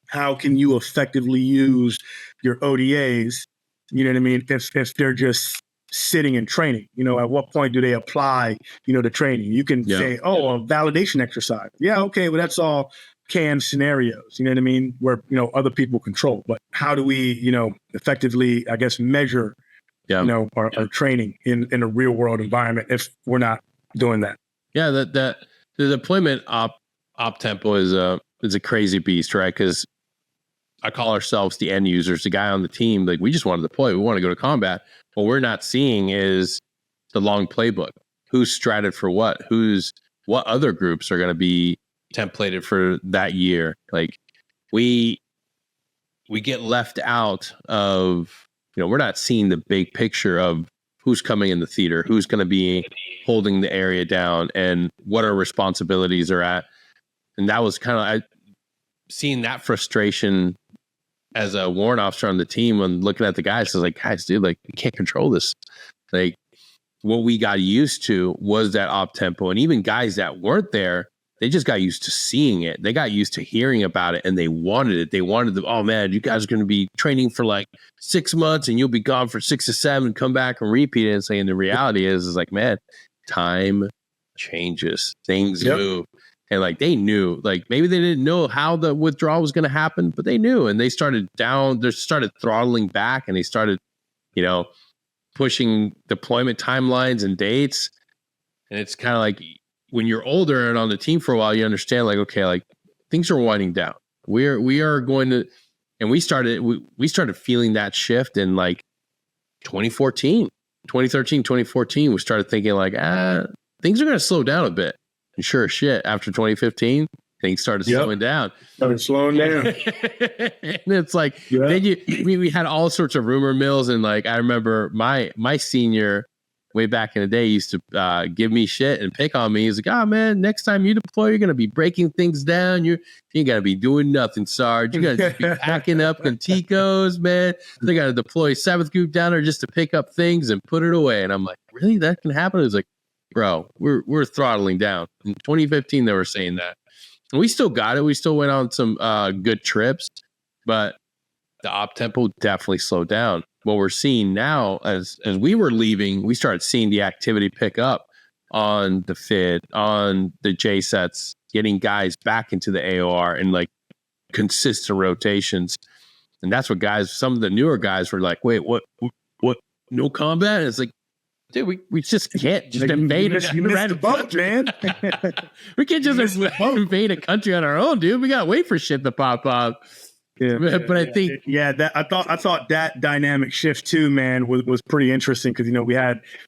how can you effectively use your ODAs? You know what I mean? If they're just sitting and training, at what point do they apply, the training? You can say, oh, a validation exercise. Yeah, okay, well, that's all canned scenarios, you know what I mean? Where, other people control. But how do we, effectively, I guess, measure, our training in a real world environment if we're not doing that?
Yeah, the deployment op tempo is a crazy beast, right? Because I call ourselves the end users, the guy on the team. Like, we just want to deploy. We want to go to combat. What we're not seeing is the long playbook. Who's stratted for what? What other groups are going to be templated for that year? Like, we get left out of, we're not seeing the big picture of who's coming in the theater, who's going to be holding the area down, and what our responsibilities are at. And that was kind of, seeing that frustration as a warrant officer on the team and looking at the guys. I was like, guys, dude, like, we can't control this. Like, what we got used to was that op tempo. And even guys that weren't there, they just got used to seeing it. They got used to hearing about it, and they wanted it. They wanted oh man, you guys are going to be training for like 6 months and you'll be gone for 6 to 7, come back and repeat it. And saying the reality is like, man, time changes, things move. And like, they knew, like, maybe they didn't know how the withdrawal was going to happen, but they knew, and they started throttling back, and they started, pushing deployment timelines and dates. And it's kind of like, when you're older and on the team for a while, you understand, like, okay, like, things are winding down. We are going to, and we started feeling that shift in like 2013, 2014. We started thinking like, things are going to slow down a bit. And sure as shit, after 2015, things started slowing down.
And
it's like, then we had all sorts of rumor mills. And like, I remember my senior way back in the day used to give me shit and pick on me. He's like, oh man, next time you deploy, you're going to be breaking things down. You got to be doing nothing, Sarge. You got to be packing up Conticos, man. They got to deploy 7th group down there just to pick up things and put it away. And I'm like, really? That can happen? It's like, bro, we're throttling down. In 2015, they were saying that. And we still got it. We still went on some good trips, but the op tempo definitely slowed down. What we're seeing now, as we were leaving, we started seeing the activity pick up on the FID, on the J sets, getting guys back into the AOR and like consistent rotations. And that's what some of the newer guys were like, wait, what, no combat? And it's like, dude, we just can't just invade
the boat, man.
We can't just invade a country on our own, dude. We gotta wait for shit to pop up. But I think,
I thought that dynamic shift too, man, was pretty interesting because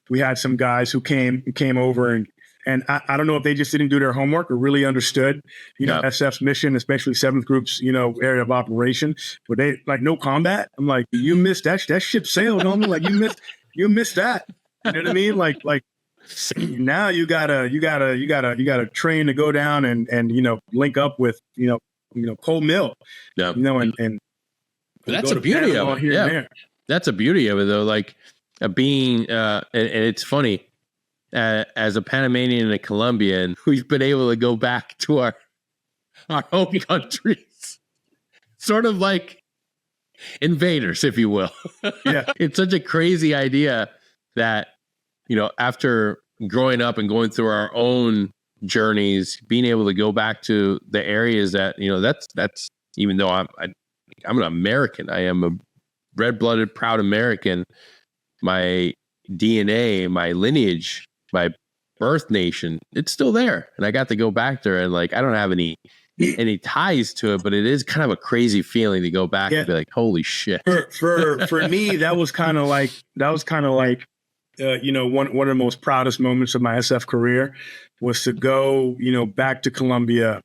we had some guys who came over and I don't know if they just didn't do their homework or really understood, SF's mission, especially 7th Group's, area of operation. But they like no combat. I'm like, you missed that ship sailed, homie. Like you missed that. You know what I mean? Like now you gotta train to go down and link up with Cole Mill.
Yeah.
And
that's a beauty of it. Yeah. That's a beauty of it though. Like being and it's funny, as a Panamanian and a Colombian, we've been able to go back to our home countries. Sort of like invaders, if you will.
Yeah.
It's such a crazy idea that, after growing up and going through our own journeys, being able to go back to the areas that, that's even though I'm an American, I am a red-blooded, proud American. My DNA, my lineage, my birth nation, it's still there. And I got to go back there and like, I don't have any ties to it, but it is kind of a crazy feeling to go back and be like, holy shit.
For me, that was kind of like one of the most proudest moments of my SF career was to go, back to Colombia,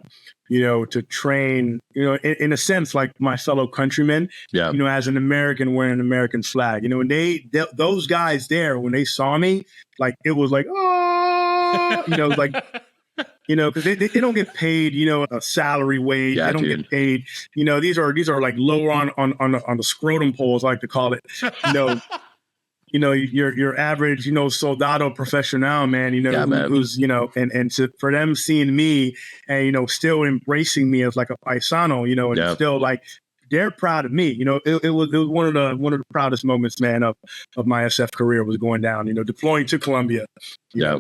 to train, in a sense, like my fellow countrymen, as an American wearing an American flag, when those guys there, when they saw me, like, it was like, oh, like, because they don't get paid, a salary wage. They don't get paid. These are like lower on the scrotum poles, I like to call it. Your average, soldado professional, man. Who's for them seeing me and still embracing me as like a paisano, and still like they're proud of me. It was one of the proudest moments, man, of my SF career was going down. Deploying to Colombia. Yeah,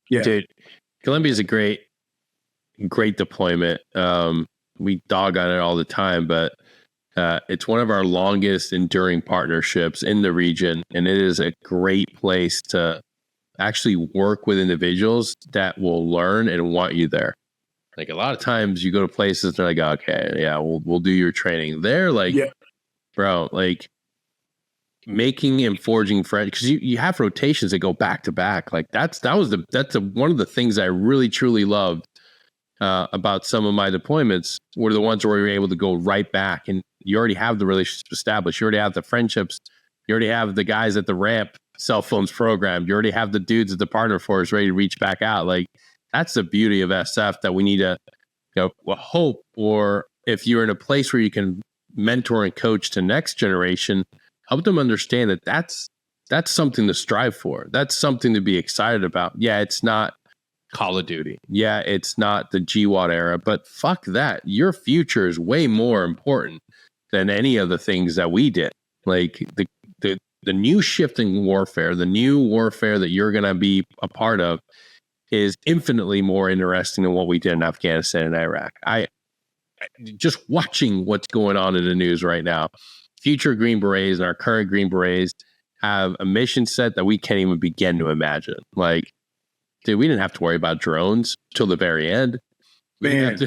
dude. Colombia is a great deployment. We dog on it all the time, but it's one of our longest enduring partnerships in the region, and it is a great place to actually work with individuals that will learn and want you there. Like, a lot of times you go to places and they're like, okay, yeah, we'll do your training. They're like, bro, like, making and forging friends, because you have rotations that go back to back. Like, that's one of the things I really truly loved about some of my deployments were the ones where we were able to go right back, and you already have the relationship established. You already have the friendships. You already have the guys at the ramp, cell phones programmed. You already have the dudes at the partner force ready to reach back out. Like, that's the beauty of SF that we need to, hope, or if you're in a place where you can mentor and coach to next generation, help them understand that that's something to strive for. That's something to be excited about. Yeah, it's not Call of Duty. Yeah, it's not the GWAT era, but fuck that. Your future is way more important than any of the things that we did. Like, the new shifting warfare, the new warfare that you're going to be a part of is infinitely more interesting than what we did in Afghanistan and Iraq. I just watching what's going on in the news right now. Future Green Berets and our current Green Berets have a mission set that we can't even begin to imagine. Like, dude, we didn't have to worry about drones till the very end.
Man,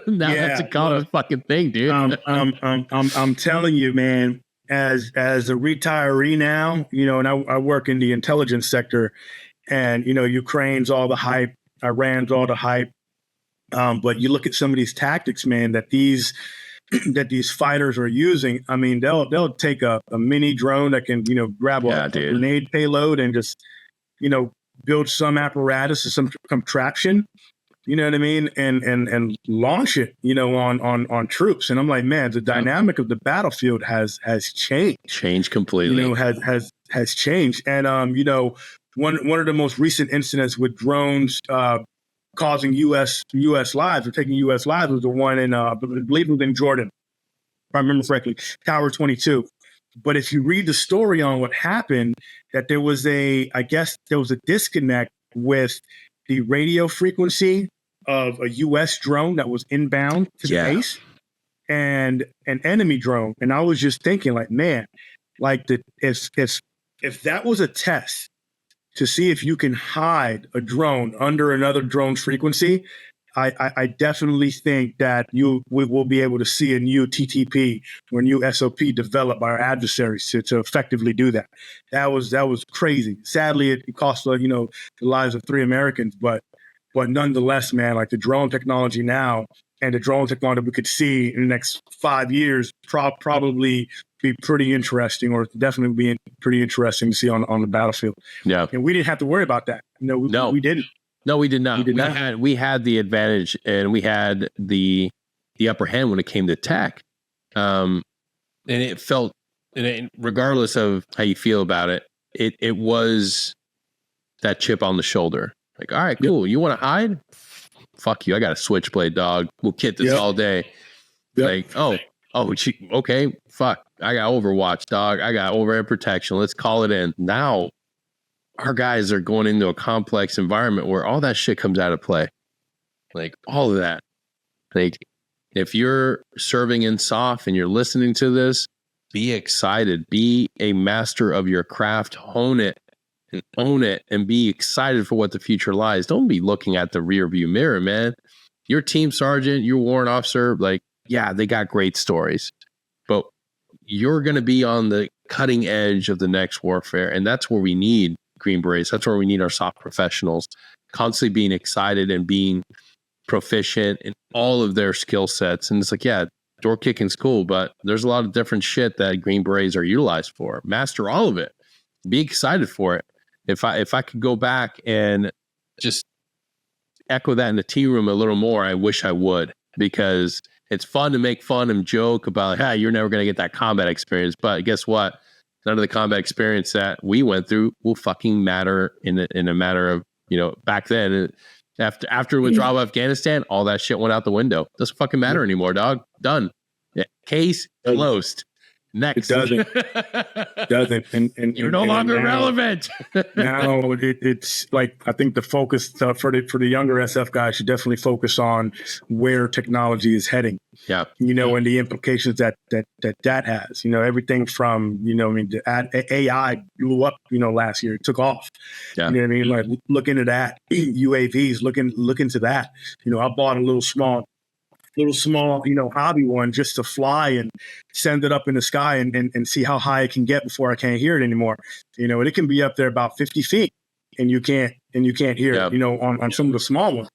that's a common fucking thing, dude.
I'm telling you, man. As a retiree now, and I work in the intelligence sector, and Ukraine's all the hype, Iran's all the hype, but you look at some of these tactics, man, that these fighters are using. I mean, they'll take a mini drone that can grab a grenade payload and just build some apparatus or some contraption, you know what I mean, and launch it, on troops. And I'm like, man, the dynamic of the battlefield has changed
completely.
Has changed. And one of the most recent incidents with drones causing U.S. lives or taking U.S. lives was the one in I believe it was in Jordan, if I remember correctly, Tower 22. But if you read the story on what happened, that there was a disconnect with the radio frequency of a U.S. drone that was inbound to the base and an enemy drone. And I was just thinking, like, man, like, if that was a test to see if you can hide a drone under another drone's frequency, I definitely think that we will be able to see a new TTP or a new SOP developed by our adversaries to effectively do that. That was crazy. Sadly, it cost the lives of 3 Americans, but nonetheless, man, like, the drone technology now and the drone technology we could see in the next 5 years probably be pretty interesting, or definitely be pretty interesting to see on the battlefield.
Yeah,
and we didn't have to worry about that. We didn't.
No, we did not. We had the advantage, and we had the upper hand when it came to tech. And it felt, regardless of how you feel about it, it was that chip on the shoulder. Like, all right, cool. You want to hide? Fuck you. I got a switchblade, dog. We'll kit this all day. Yep. Like, okay, fuck. I got Overwatch, dog. I got overhead protection. Let's call it in. Now, our guys are going into a complex environment where all that shit comes out of play. Like, all of that. Like, if you're serving in SOF and you're listening to this, be excited. Be a master of your craft. Hone it and own it, and be excited for what the future lies. Don't be looking at the rear view mirror, man. Your team sergeant, your warrant officer, like, yeah, they got great stories, but you're going to be on the cutting edge of the next warfare. And that's where we need Green Berets. That's where we need our soft professionals constantly being excited and being proficient in all of their skill sets. And it's like, yeah, door kicking's cool, but there's a lot of different shit that Green Berets are utilized for. Master all of it. Be excited for it. If I could go back and just echo that in the tea room a little more, I wish I would, because it's fun to make fun and joke about, hey, you're never going to get that combat experience. But guess what? None of the combat experience that we went through will fucking matter in a matter of, back then. After withdrawal of Afghanistan, all that shit went out the window. Doesn't fucking matter anymore, dog. Done. Yeah. Case closed. Next.
It doesn't. And
you're no longer relevant.
Now it's like, I think the focus for the younger SF guys should definitely focus on where technology is heading.
Yeah.
And the implications that has. Everything from, the AI blew up, last year. It took off.
Yeah.
You know what I mean? Like, look into that. UAVs, look into that. I bought a little small, hobby one just to fly and send it up in the sky and see how high it can get before I can't hear it anymore. It can be up there about 50 feet and you can't hear it, on some of the small ones.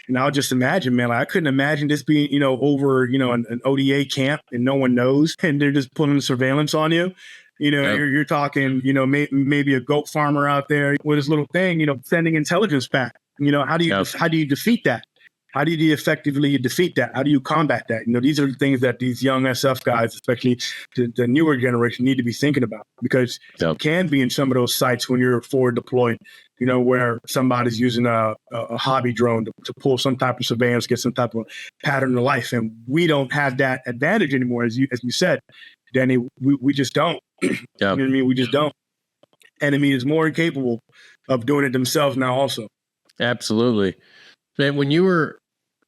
And I'll just imagine, man, I couldn't imagine this being, over, an ODA camp and no one knows, and they're just putting surveillance on you. You're talking, maybe a goat farmer out there with his little thing, sending intelligence back. How do you defeat that? How do you effectively defeat that? How do you combat that? These are the things that these young SF guys, especially the newer generation, need to be thinking about, because you can be in some of those sites when you're forward deployed, where somebody's using a hobby drone to pull some type of surveillance, get some type of pattern of life. And we don't have that advantage anymore. As you said, Danny, we just don't. You know what I mean? We just don't. Enemy is more capable of doing it themselves now also.
Absolutely. Man, when you were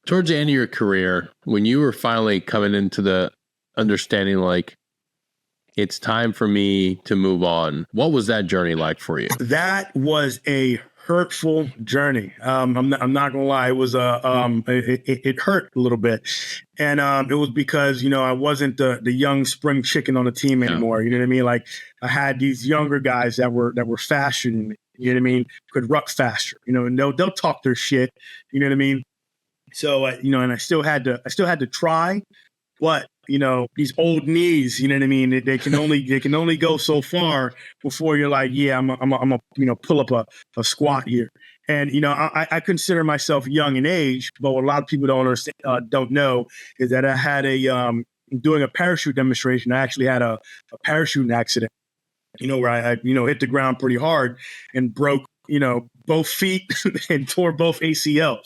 towards the end of your career, when you were finally coming into the understanding, like, it's time for me to move on, what was that journey like for you?
That was a hurtful journey. I'm not gonna lie. It was it hurt a little bit, and it was because I wasn't the young spring chicken on the team anymore. You know what I mean? Like, I had these younger guys that were faster than me. You know what I mean? Could ruck faster. And they'll talk their shit. You know what I mean? So, and I still had to try, but, these old knees, you know what I mean? They can only go so far before you're like, yeah, I'm a pull up a squat here. And, I consider myself young in age, but what a lot of people don't know is that I had doing a parachute demonstration. I actually had a parachute accident, where I hit the ground pretty hard and broke, both feet and tore both ACLs.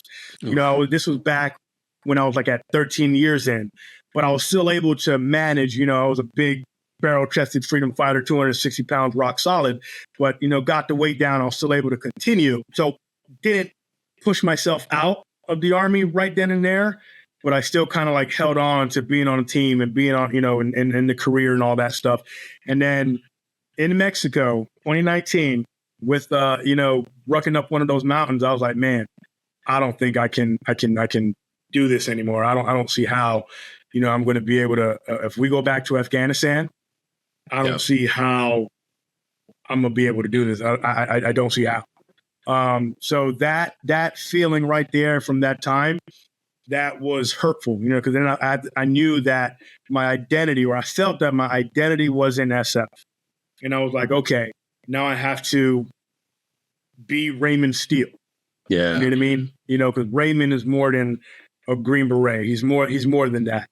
This was back when I was like at 13 years in, but I was still able to manage. I was a big barrel-chested freedom fighter, 260 pounds, rock solid, but, got the weight down. I was still able to continue. So didn't push myself out of the Army right then and there, but I still kind of like held on to being on a team and being on, in the career and all that stuff. And then in Mexico, 2019, with rucking up one of those mountains, I was like, man, I don't think I can do this anymore. I don't see how, I'm going to be able to. If we go back to Afghanistan, I don't see how I'm gonna be able to do this. I don't see how. So that feeling right there from that time, that was hurtful, because then I knew that my identity, or I felt that my identity was in SF, and I was like, okay. Now I have to be Raymond Steele.
Yeah.
You know what I mean? Because Raymond is more than a Green Beret. He's more than that.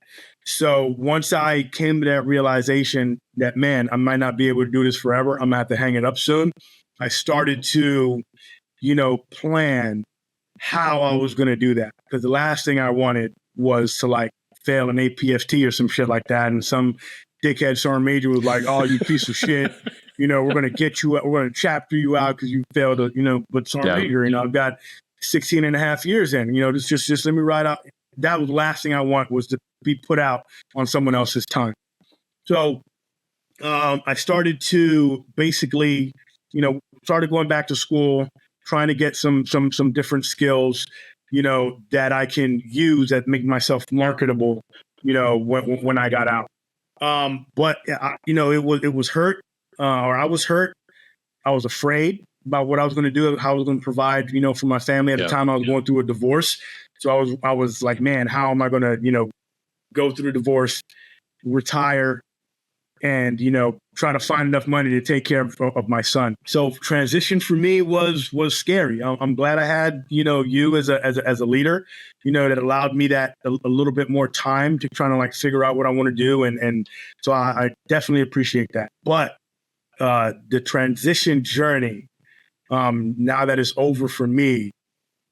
So once I came to that realization that, man, I might not be able to do this forever, I'm going to have to hang it up soon, I started to, plan how I was going to do that. Because the last thing I wanted was to like fail an APFT or some shit like that. And some dickhead sergeant major was like, oh, you piece of shit. We're going to get you, we're going to chapter you out because you failed, but sergeant major, I've got 16 and a half years in, just let me ride out. That was the last thing I want, was to be put out on someone else's time. So I started to basically, started going back to school, trying to get some different skills, that I can use that make myself marketable, when I got out. But it was hurt. or I was hurt. I was afraid about what I was going to do, how I was going to provide, for my family. At the time, I was going through a divorce. So I was like, man, how am I going to, go through the divorce, retire, and, try to find enough money to take care of my son. So transition for me was scary. I'm glad I had, you as a leader, that allowed me that a little bit more time to try to like figure out what I want to do. And so I definitely appreciate that. But the transition journey, now that it's over for me,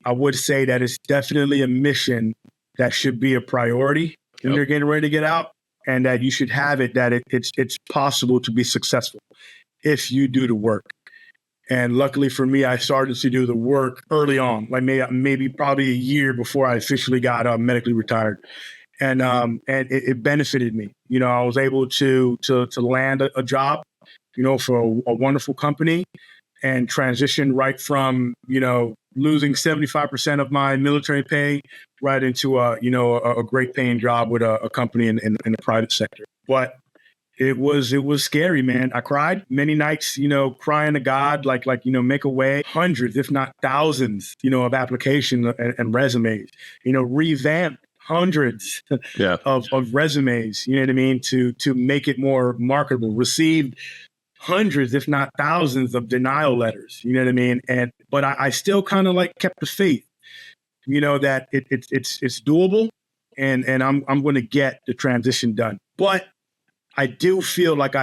I would say that it's definitely a mission that should be a priority when you're getting ready to get out, and that you should have it, that it's possible to be successful if you do the work. And luckily for me, I started to do the work early on, like maybe probably a year before I officially got medically retired. And it benefited me. I was able to land a job, for a wonderful company, and transition right from, losing 75% of my military pay right into a great paying job with a company in the private sector. But it was scary, man. I cried many nights, crying to God, like, make a way. Hundreds, if not thousands, of applications and resumes, revamp hundreds of resumes, you know what I mean, to make it more marketable. Received hundreds, if not thousands, of denial letters, you know what I mean? But I still kind of like kept the faith, that it's doable, and I'm going to get the transition done. But I do feel like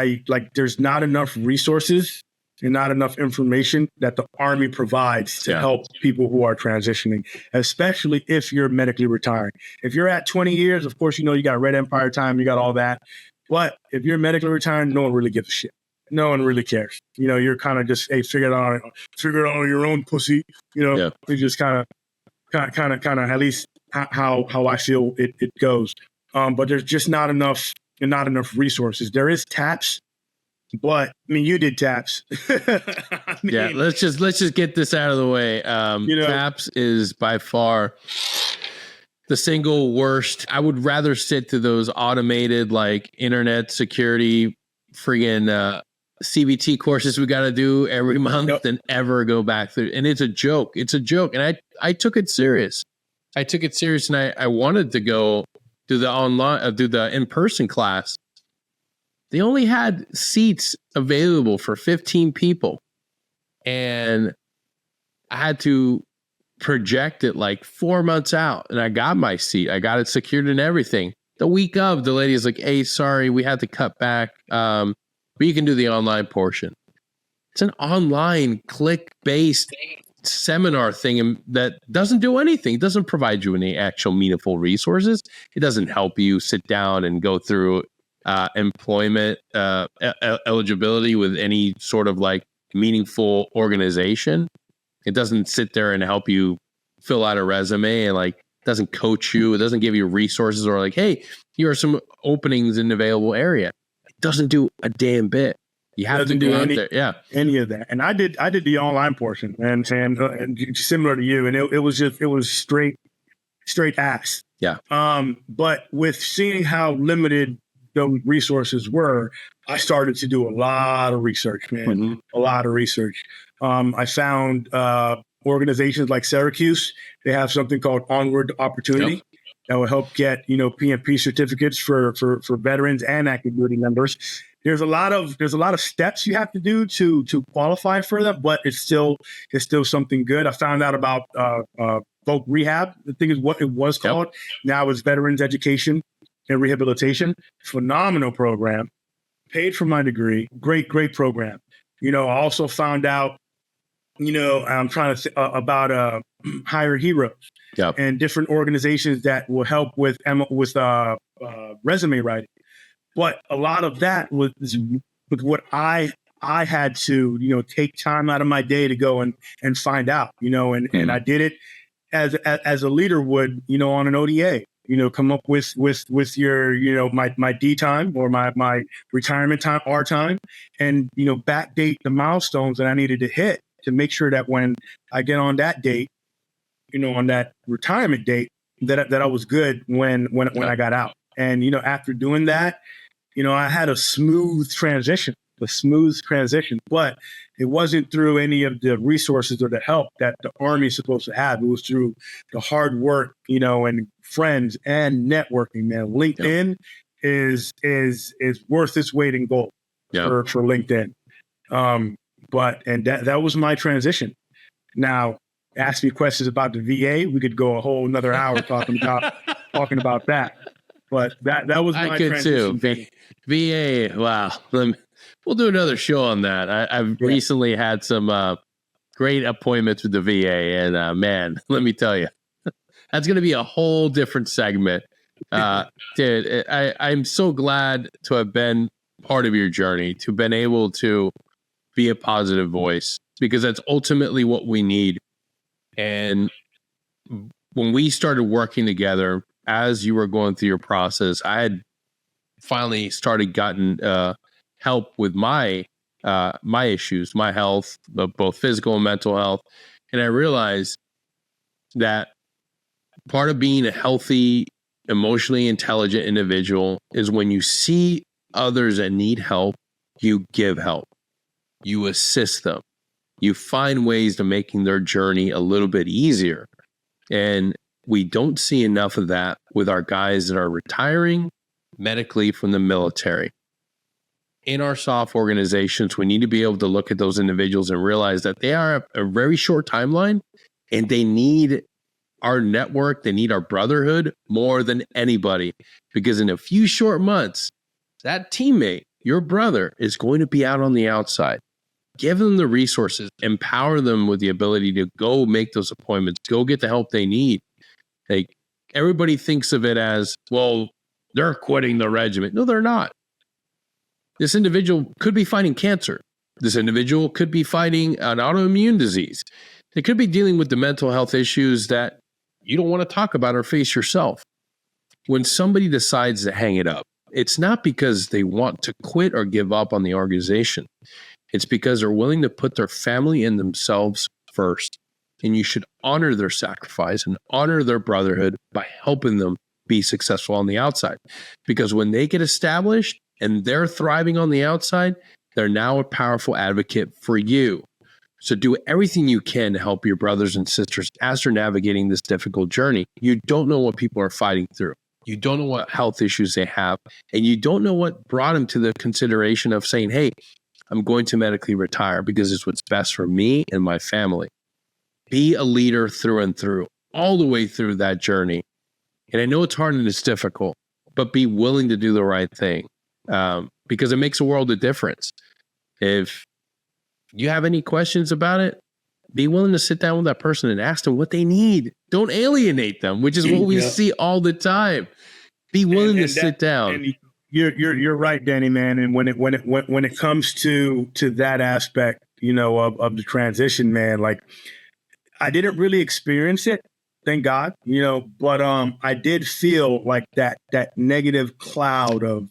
there's not enough resources and not enough information that the Army provides to help people who are transitioning, especially if you're medically retiring. If you're at 20 years, of course, you got Red Empire time, you got all that. But if you're medically retiring, no one really gives a shit. No one really cares. You're kind of just, hey, figure it out on your own, pussy. You just kind of, at least how I feel it goes. But there's just not enough resources. There is TAPS, but I mean, you did TAPS.
Let's just get this out of the way. TAPS is by far the single worst. I would rather sit to those automated like internet security friggin' CBT courses we got to do every month than ever go back through. And it's a joke. It's a joke. And I took it serious. And I wanted to go do the online, do the in-person class. They only had seats available for 15 people. And I had to project it like 4 months out. And I got my seat. I got it secured and everything. The week of, the lady is like, hey, sorry, we had to cut back. But you can do the online portion. It's an online click-based seminar thing that doesn't do anything. It doesn't provide you any actual meaningful resources. It doesn't help you sit down and go through employment eligibility with any sort of like meaningful organization. It doesn't sit there and help you fill out a resume, and like doesn't coach you. It doesn't give you resources or like, hey, here are some openings in the available area. Doesn't do a damn bit. You have to do any
of that. And I did the online portion, and similar to you, and it was straight ass.
Yeah.
But with seeing how limited those resources were, I started to do a lot of research, man. Mm-hmm. A lot of research. I found organizations like Syracuse. They have something called Onward Opportunity. Yep. That will help get, PMP certificates for veterans and active duty members. There's a lot of steps you have to do to qualify for that, but it's still something good. I found out about voc rehab. The thing is what it was called. Yep. Now it's Veterans Education and Rehabilitation. Phenomenal program. Paid for my degree. Great program. I also found out, I'm trying to about Hire Heroes. Yep. And different organizations that will help with resume writing. But a lot of that was what I had to, take time out of my day to go and find out, and I did it as a leader would, on an ODA, come up with your, my D time or my retirement time, R time, and, backdate the milestones that I needed to hit to make sure that when I get on that date, on that retirement date, that I was good when I got out. And, after doing that, I had a smooth transition. smooth transition. But it wasn't through any of the resources or the help that the Army is supposed to have. It was through the hard work, and friends and networking, man. LinkedIn is worth its weight in gold for LinkedIn. But that was my transition. Now, ask me questions about the VA. We could go a whole another hour talking about that. But that was my transition.
Too. VA, wow. We'll do another show on that. I've recently had some great appointments with the VA, and man, let me tell you, that's going to be a whole different segment. Dude, I'm so glad to have been part of your journey, to have been able to be a positive voice, because that's ultimately what we need. And when we started working together, as you were going through your process, I had finally started gotten help with my issues, my health, both physical and mental health. And I realized that part of being a healthy, emotionally intelligent individual is when you see others that need help, you give help, you assist them, you find ways to making their journey a little bit easier. And we don't see enough of that with our guys that are retiring medically from the military. In our SOF organizations, we need to be able to look at those individuals and realize that they are a very short timeline, and they need our network, they need our brotherhood more than anybody, because in a few short months, that teammate, your brother, is going to be out on the outside. Give them the resources, empower them with the ability to go make those appointments, go get the help they need. Like, everybody thinks of it as, well, they're quitting the regiment. No, they're not. This individual could be fighting cancer. This individual could be fighting an autoimmune disease. They could be dealing with the mental health issues that you don't want to talk about or face yourself. When somebody decides to hang it up, it's not because they want to quit or give up on the organization. It's because they're willing to put their family and themselves first. And you should honor their sacrifice and honor their brotherhood by helping them be successful on the outside. Because when they get established and they're thriving on the outside, they're now a powerful advocate for you. So do everything you can to help your brothers and sisters as they're navigating this difficult journey. You don't know what people are fighting through. You don't know what health issues they have. And you don't know what brought them to the consideration of saying, hey, I'm going to medically retire because it's what's best for me and my family. Be a leader through and through, all the way through that journey. And I know it's hard and it's difficult, but be willing to do the right thing, because it makes a world of difference. If you have any questions about it, be willing to sit down with that person and ask them what they need. Don't alienate them, which is what we see all the time. Be willing to sit down.
And you're right, Danny, man. And when it comes to that aspect, of the transition, man, like, I didn't really experience it, thank God, but I did feel like that negative cloud of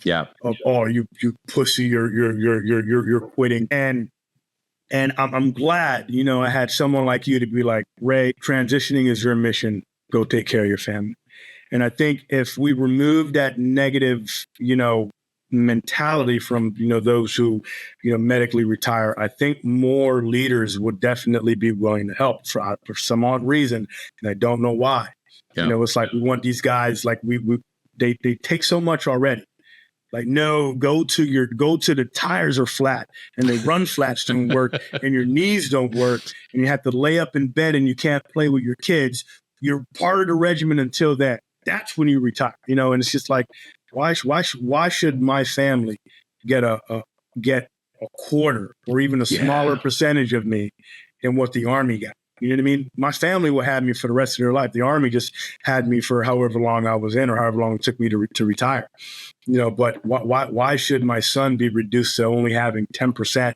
oh, you pussy, you're quitting. And I'm glad, I had someone like you to be like, Ray, transitioning is your mission. Go take care of your family. And I think if we remove that negative, mentality from, those who, medically retire, I think more leaders would definitely be willing to help for some odd reason. And I don't know why. It's like, we want these guys, like they take so much already. Like, no, go to the tires are flat and the run flats don't work and your knees don't work and you have to lay up in bed and you can't play with your kids. You're part of the regiment until then. That's when you retire, and it's just like, why should my family get a quarter or even a smaller percentage of me than what the Army got? You know what I mean? My family will have me for the rest of their life. The Army just had me for however long I was in or however long it took me to retire. But why should my son be reduced to only having 10%,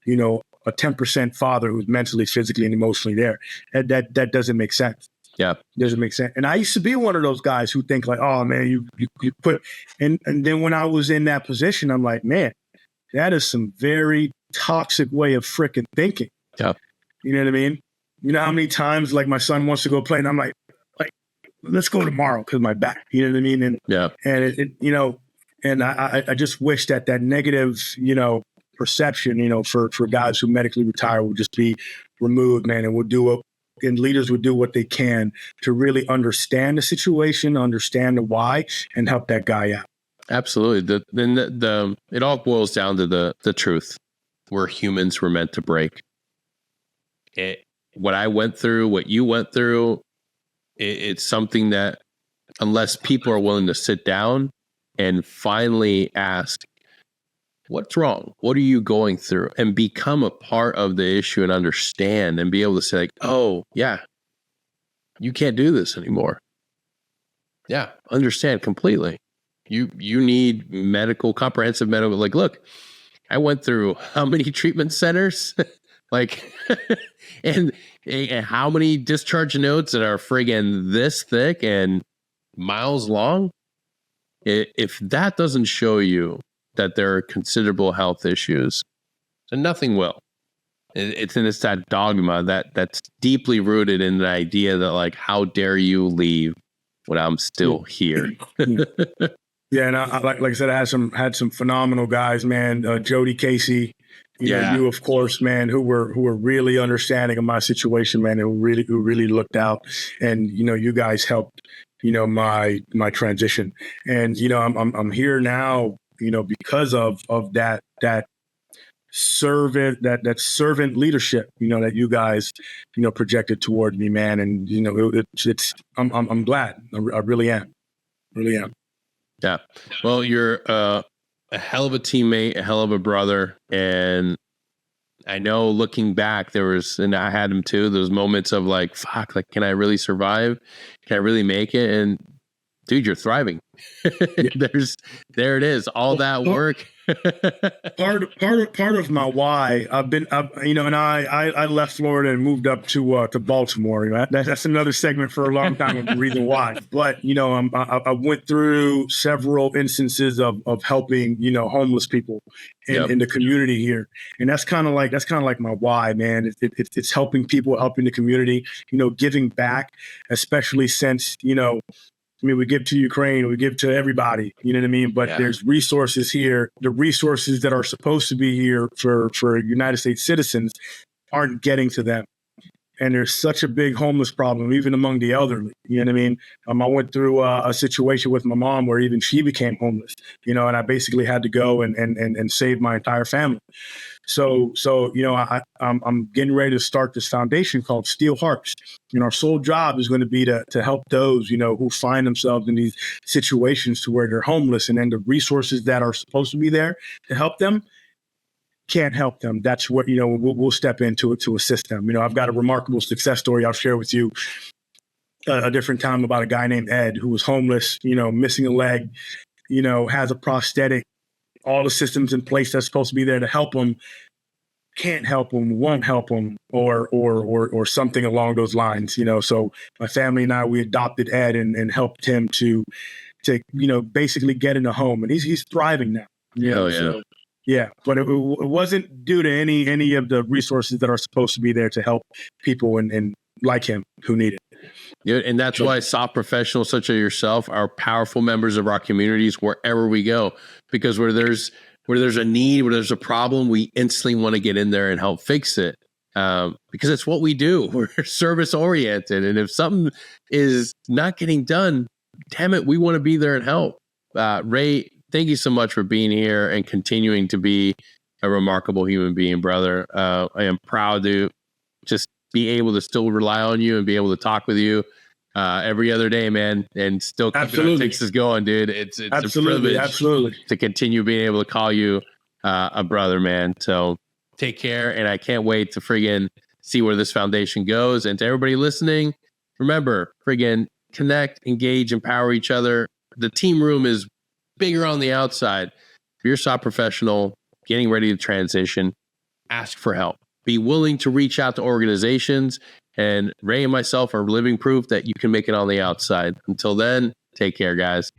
a 10% father who's mentally, physically, and emotionally there? That doesn't make sense.
Yeah.
Doesn't make sense. And I used to be one of those guys who think like, oh man, you put, and then when I was in that position, I'm like, man, that is some very toxic way of freaking thinking.
Yeah.
You know what I mean? You know how many times like my son wants to go play and I'm like, let's go tomorrow because my back, you know what I mean? And and I just wish that negative, perception, for guys who medically retire will just be removed, man, and leaders would do what they can to really understand the situation, understand the why, and help that guy out.
Absolutely. It all boils down to the truth. We're humans. We're meant to break. What I went through, what you went through, it's something that unless people are willing to sit down and finally ask, what's wrong? What are you going through? And become a part of the issue and understand and be able to say, like, oh, yeah, you can't do this anymore. Yeah, understand completely. You need comprehensive medical. Like, look, I went through how many treatment centers? Like, and how many discharge notes that are friggin' this thick and miles long? If that doesn't show you that there are considerable health issues, then nothing will. It's that dogma that's deeply rooted in the idea that, like, how dare you leave when I'm still here?
Yeah, and like I said, I had some phenomenal guys, man. Jody, Casey, you of course, man, who were really understanding of my situation, man, and who really looked out, and you guys helped, my transition, and I'm here now, because of that servant leadership, that you guys, projected toward me, man, and I'm glad, I really am.
Yeah. Well, you're a hell of a teammate, a hell of a brother. And I know looking back, and I had him too, those moments of like, fuck, like, can I really survive? Can I really make it? And dude, you're thriving. There it is. All that work.
part of my why I left Florida and moved up to Baltimore. That's another segment for a long time of the reason why. But I went through several instances of helping homeless people in the community here, and that's kind of like my why, man. It's helping people, helping the community, giving back, especially since we give to Ukraine, we give to everybody, you know what I mean? But there's resources here. The resources that are supposed to be here for United States citizens aren't getting to them. And there's such a big homeless problem, even among the elderly, you know what I mean? I went through a situation with my mom where even she became homeless, and I basically had to go and save my entire family. So I'm getting ready to start this foundation called Steel Hearts. Our sole job is going to be to help those, who find themselves in these situations to where they're homeless, and then the resources that are supposed to be there to help them can't help them. That's what, we'll step into it to assist them. I've got a remarkable success story I'll share with you a different time about a guy named Ed who was homeless, missing a leg, has a prosthetic, all the systems in place that's supposed to be there to help him, can't help him, won't help him, or something along those lines, So my family and I, we adopted Ed and helped him to basically get in a home, and he's thriving now. So, but it wasn't due to any of the resources that are supposed to be there to help people and like him who need it.
Yeah, and that's why SOP professionals such as yourself are powerful members of our communities wherever we go, because where there's a need, where there's a problem, we instantly want to get in there and help fix it, because it's what we do. We're service oriented, and if something is not getting done, damn it, we want to be there and help. Ray, thank you so much for being here and continuing to be a remarkable human being, brother. I am proud to just be able to still rely on you and be able to talk with you every other day, man, and still keep our Texas going, dude. It's a privilege to continue being able to call you a brother, man. So take care, and I can't wait to friggin' see where this foundation goes. And to everybody listening, remember, friggin' connect, engage, empower each other. The team room is bigger on the outside. If you're a SOP professional getting ready to transition, ask for help. Be willing to reach out to organizations, and Ray and myself are living proof that you can make it on the outside. Until then, take care, guys.